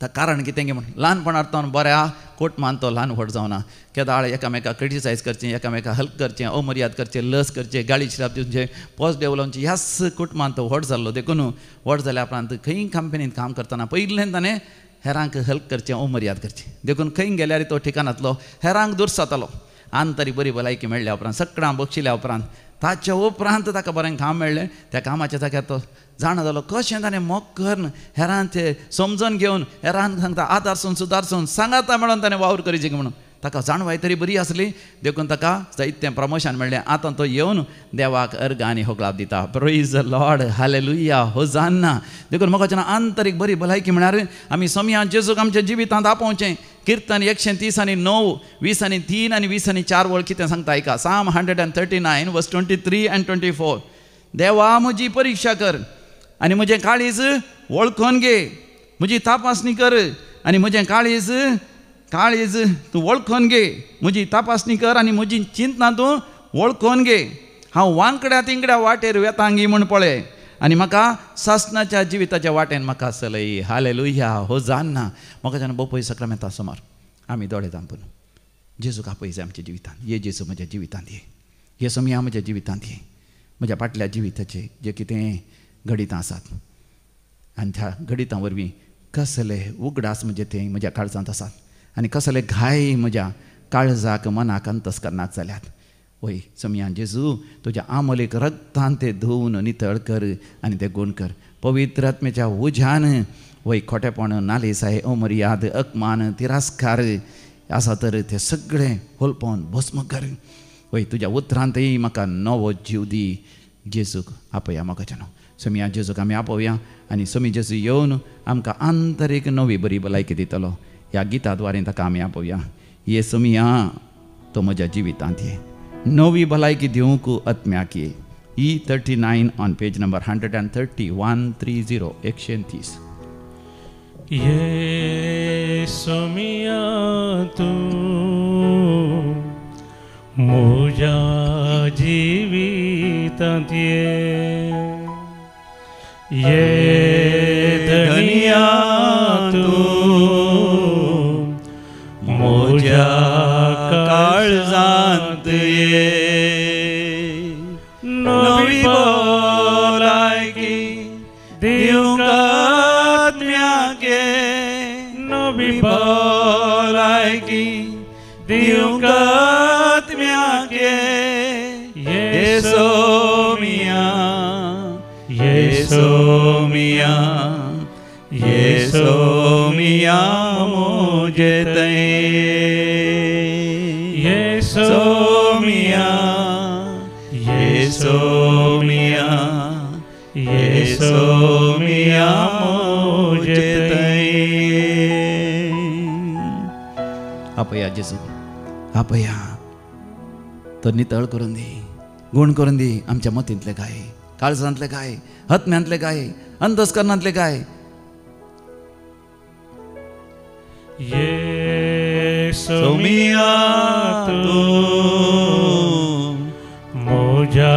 ताका कारण कितें गे म्हण ल्हानपणांतल्यान बऱ्या कुटुंबांत तो ल्हान व्हड जावना. केदाळ एकामेकाक क्रिटिसायज करचें, एकामेकाक हेल्प करचें, अमर्याद करचें, लस करचें, गाडी शिराप दिवचें, पोस्ट डेवलोवचें, ह्याच कुटुंबांत तो व्हड जाल्लो. देखून व्हड जाल्या उपरांत खंय कंपनींत काम करतना पयलें ताणें हेरांक हेल्प करचें, अमर्याद करचें. देखून खंय गेल्यार तो ठिकाणांतलो हेरांक दुर्सातालो. आंतरी बरी भलायकी मेळ्ळ्या उपरांत, सगळ्यां बक्षिल्या उपरांत, ताच्या उपरांत ताका बरें काम मेळ्ळें. त्या कामाच्या जाग्यार तो जाणा जालो कशें ताणें मोग करून हेरांक ते समजून घेवन हेरांक सांगता आदारसून सुदारसून सांगाता म्हणून ताणें वावर करीचें म्हणून ताका जाणवाय तरी बरी आसली. देखून ताका जायतें प्रमोशन मेळ्ळें. आतां तो येवन देवाक अर्ग आनी होगलाप दिता. Praise the Lord, hallelujah, hosanna. देखून मोगाचें आंतरीक बरी भलायकी म्हळ्यार आमी समयान जेजूक आमच्या जिवितांत आपोवचें. किर्तन 130:9, 20:3 आनी 20:4 वळ कितें सांगता आयका. Psalm 139 verse 23 and 24. देवा म्हजी परिक्षा कर आनी म्हजें काळीज वळखून घे, म्हजी तपासणी कर आनी म्हजें काळीज तूं वळखून घे, म्हजी तपासणी कर आनी म्हजी चिंतना तूं वळखून घे. हांव वांकड्या तिंकड्या वाटेर वेतांगी म्हूण पळय आनी म्हाका सासणाच्या जिविताच्या वाटेन म्हाका चलय. हालेलुया, होजान्ना. म्हाका जेन्ना बोपय सक्रामेंता समोर आमी दोळे धांपून जेजूक आपय जाय आमच्या जिवितांत. ये जेजू म्हज्या जिवितांत ये, हे समया म्हज्या जिवितांत ये, म्हज्या फाटल्या जिविताचे जे कितें घडितां आसात आनी त्या घडितां वरवीं कसले उगडास म्हणजे ते म्हज्या काळजांत आसात आनी कसले घाय म्हज्या काळजाक मनाक अंतस्करणाक जाल्यात. वय समयान जेजू तुज्या आमलेक रगतान ते धुवन नितळ कर आनी ते गूण कर. पवित्र आत्म्याच्या उज्यान वय खोटेपण नालिसाय अमर्याद अपमान तिरस्कार आसा तर ते सगळें होलपोवन भस्म कर. वय तुज्या उतरांतय म्हाका नवो जीव दी. जेजूक आपया म्हाका जाणो. समी जेजूक आमी आपोवया आनी समी जेजू येवन आमकां आंतरीक नवी बरी भलायकी दितलो. ह्या गिता द्वारे ताका आमी आपोवया. ये समिया तो म्हज्या जिवितांत ये नवी भलायकी दिवंक आत्म्याक ये. E39 on page number 130 130 130. येसु मिया तू म्हज्या जिवितांत ये धनिया तू म्हज्या काळजांत ये. नवी भलायकी दिवंक आत्म्याक ये. नवी भलायकी दिवंक आत्म्याक ये. येसु मिया येसु मिया येसु मिया मुझे तय. येसु मिया येसु मिया येसु मिया मुझे तय. आपया जेजू आपया तो नितळ करून दी. गुण करून दी. आमच्या मतींतले काय काळजांतले काय आत्म्यांतले काय अंतस्करणांतले काय. येसु मिया तू म्हज्या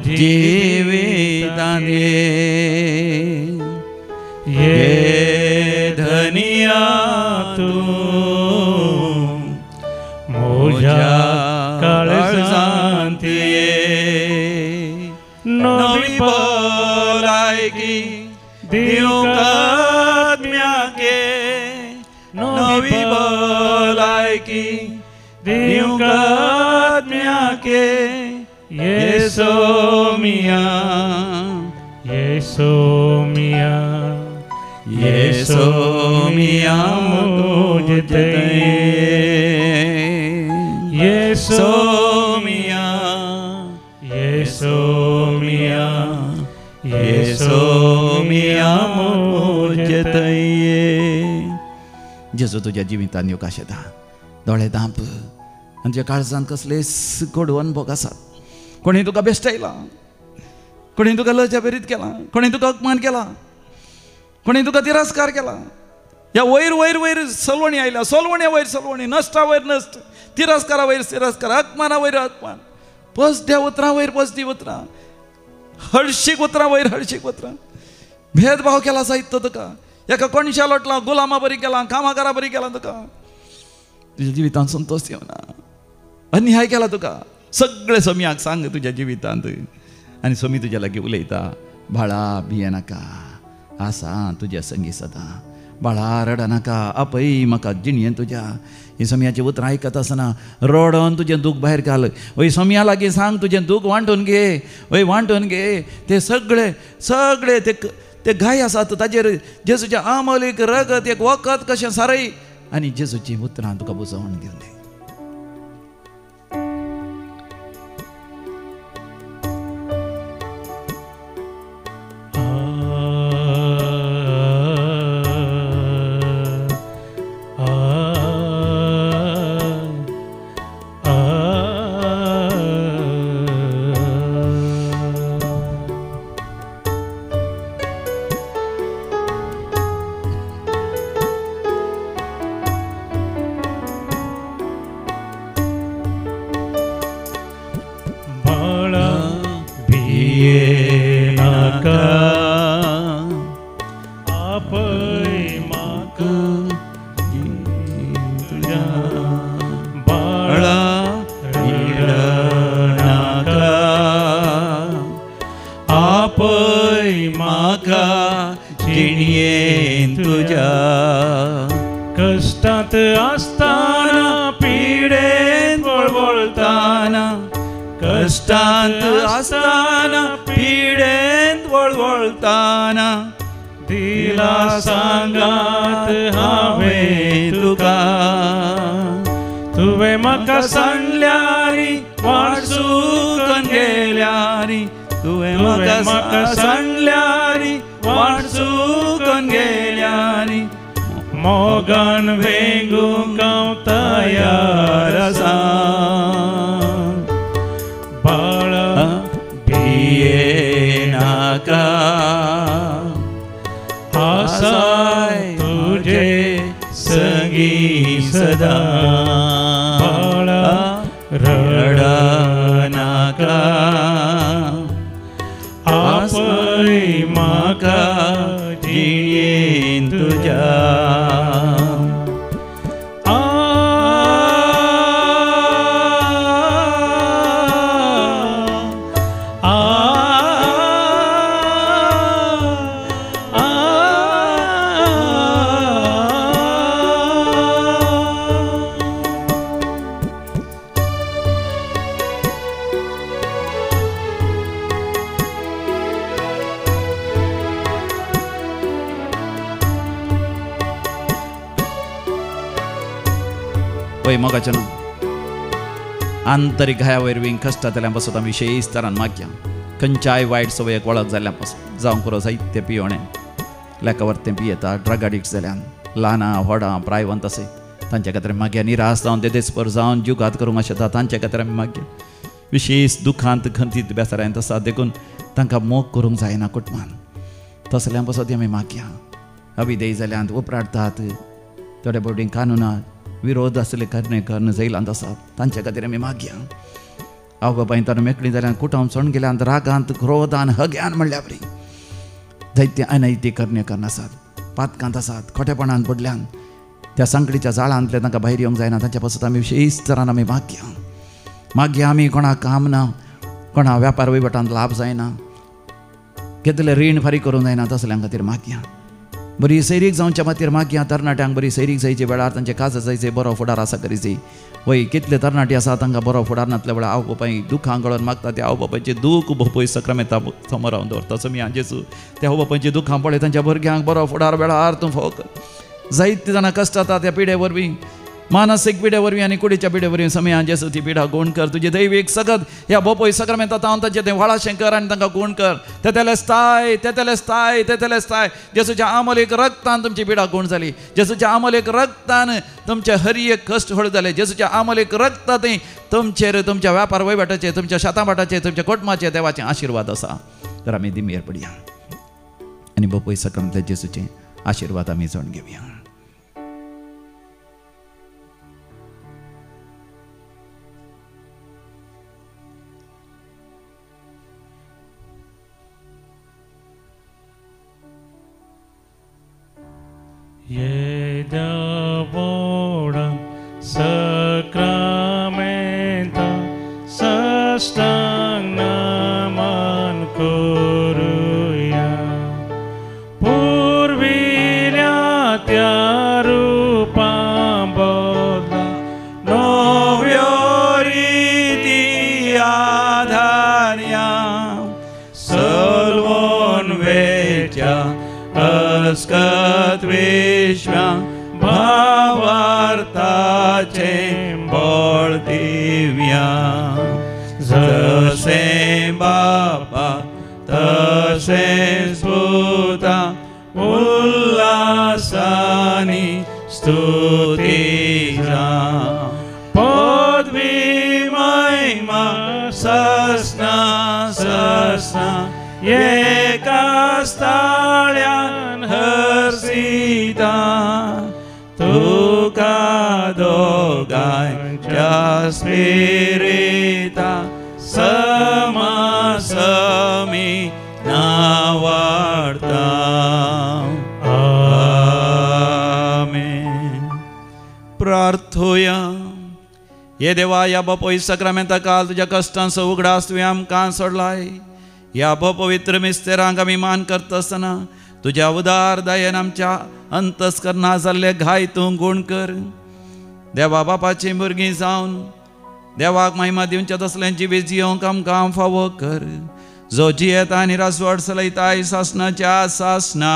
जिवितांत ये धनिया तू म्हज्या काळजांत ये. नवी भलायकी दिवंक आत्म्याक ये. नवी भलायकी दिवंक आत्म्याक ये. येसु मिया येसु मिया येसु मिया मुझे तय. येसु मिया येसु मिया येसु मिया मुझे तय. जेजू तुज्या जिवितांत येवंक आशेता. दोळे धांप आनी तुज्या काळजांत कसले कडू अनुभव आसात. कोणी तुका बेश्टायला. कोणी तुका लजाबेरीत केला. कोणी तुका अपमान केला. कोणी तुका तिरस्कार केला. ह्या वयर वयर वयर सलवणी आयल्या. सोलवण्या वयर सलवणी. नश्टा वयर नश्ट. तिरस्कारा वयर तिरस्कार. अपमाना वयर अपमान. पसद्या उतरां वयर पसदी उतरां. हळशीक उतरां वयर हळशीक उतरां. भेदभाव केला साहित्य तुका. एका कोणशा लोटला. गुलामा बरी केला. कामाकारा बरी केला तुका. तुज्या जिवितांत संतोष येवना. अन्याय केला तुका. सगळे समियाक सांग तुज्या जिवितांत. आनी समी तुज्या लागीं उलयता. बाळा भिये नाका. आसा तुज्या संगी सदां. बाळा रडा नाका. आपय म्हाका जिणयेन तुज्या. ही समियाची उतरां आयकत आसतना रडोन तुजें दूख भायर घाल. वय समिया लागीं सांग तुजें दूख वांटून घे. वय वांटून घे. ते सगळे सगळे ते गाय आसात ताजेर जेजूच्या अमोलीक रगत एक वखद कशें सारय. आनी जेजूची उतरां तुका बुजोवन दिवन दी. कष्टात असताना पीडेत वळवळताना. कष्टात असताना पीडेत वळवळताना. धीर पयला सांगात हांवें तुका तुवें म्हाका सांडल्यारी वाट चुकून गेल्यारी तुवें म्हाका सांडल्यारी वाट चुकून गेल्यारी मोगान वेंगूंक हांव तयार आसा बाळा भिये नाका आसाय तुजे संगी सदा बाळा रडा नाका आपय म्हाका जिणेन तुज्या पळय मोगाच्यान आंतरीक घाया वरवीं कश्टांतल्यान पासून आमी विशेश तरान मागया खंयच्याय वायट सवयेक वळख जाल्ल्या पासून जावं पुरो जायते पियोणें लेकावरतें पियेता ड्रग एडिक्ट जाल्यान ल्हानां व्हडां प्रायवंत असे तांचे खातीर मागया निराश जावन ते देस्पर जावन जुगात करूंक शकता तांचे खातीर आमी मागया विशेश दुखांत खंतीत बेसारांत आसा देखून तांकां मोग करूंक जायना कुटुंबान तसल्यां पासून ती आमी मागया अभिदेय जाल्यान उपराडतात थोडे फावटी कानुना विरोध असले कर्ण जैलांत आसात तांचे खातीर आमी मागया आवय बापाय ताणें मेकळी जाल्यान कुटुंब सण गेल्यान रागांत क्रोधान हग्यान म्हणल्या बरी जायते अनैतीक कर्ण आसात पातकांत आसात खोटेपणान पडल्यान त्या सांकळीच्या जाळांतले तांकां भायर येवंक जायना तांच्या पासून आमी विशेश तरान आमी मागया आमी कोणाक काम ना कोणा व्यापार वहिवटांत लाभ जायना घेतले रीण फारीक करूंक जायना तसल्यां खातीर मागया बरी सैरीक जावच्या खातीर मागया तरणाट्यांक बरी सैरीक जायचे वेळार तांचे काज जायचे बरो फुडार आसा करीचे वय कितले तरणाटी आसा तांकां बरो फुडार नातल्या वेळार आवय बापाय दुखां गळोन मागता त्या आवय बापायचे दूख भोपय सक्रामेता समोर रावन दवरता तसो मी जेसू त्या आवय बापायचे दुखां पळय तांच्या भुरग्यांक बरो फुडार वेळार तूं फोक जायते जाणां कश्ट जाता त्या पिढे वरवीं मानसीक पिढे वरवीं आनी कुडीच्या पिढे वरवीं समयान जेसू ती पिढा गूण कर तुजे दैवीक सगत ह्या भोपय सक्रामेता तावन तांचे तें व्हळाशें कर आनी तांकां गूण कर तेतले स्थाय जेसूच्या आमोलीक रक्तान तुमची पिढा गूण जाली जेसूच्या आमोलीक रक्तान तुमचे हरियेक कश्ट हळ जाले जेसूच्या आमोलीक रक्तांत तुमचेर तुमच्या व्यापार वहिवाटाचे तुमच्या शेतांबाटाचे तुमच्या कुटुंबाचे देवाचे आशिर्वाद आसा तर आमी दिमेर पडया आनी भोपय सक्रामेंतले जेसूचे आशिर्वाद आमी जाणून घेवया Yedavoda Sacramenta Sastang Naman Kuruya Purvilya Tyarupam Bodla Novyoriti Adharyam Salvon Vetya Askat Vishwa Bhavartache Bol Divya Jase Bapa Tase Sputa Ullasani Stutija Podvi Maima Sasna Yekastalyan Harsita Tuka Dogai Jaspirita Sama Sami Navarta Amen Prarthuya ये देवा या बापोई सक्रामेंता काल तुझ्या कष्टांचो उगडास तुवें आमकां सोडलाय या पवित्र मिस्तेरांक आमी मान करता आसतना तुज्या उदार दयेन आमच्या अंतस्करणा जाल्ले घाय तूं गूण कर देवा बापाची भुरगीं जावन देवाक महिमा दिवच्या तसल्यांची जियोंक आमकां फावो कर जो जियेता आनी रासवड चलयताय सासणाच्या सासना.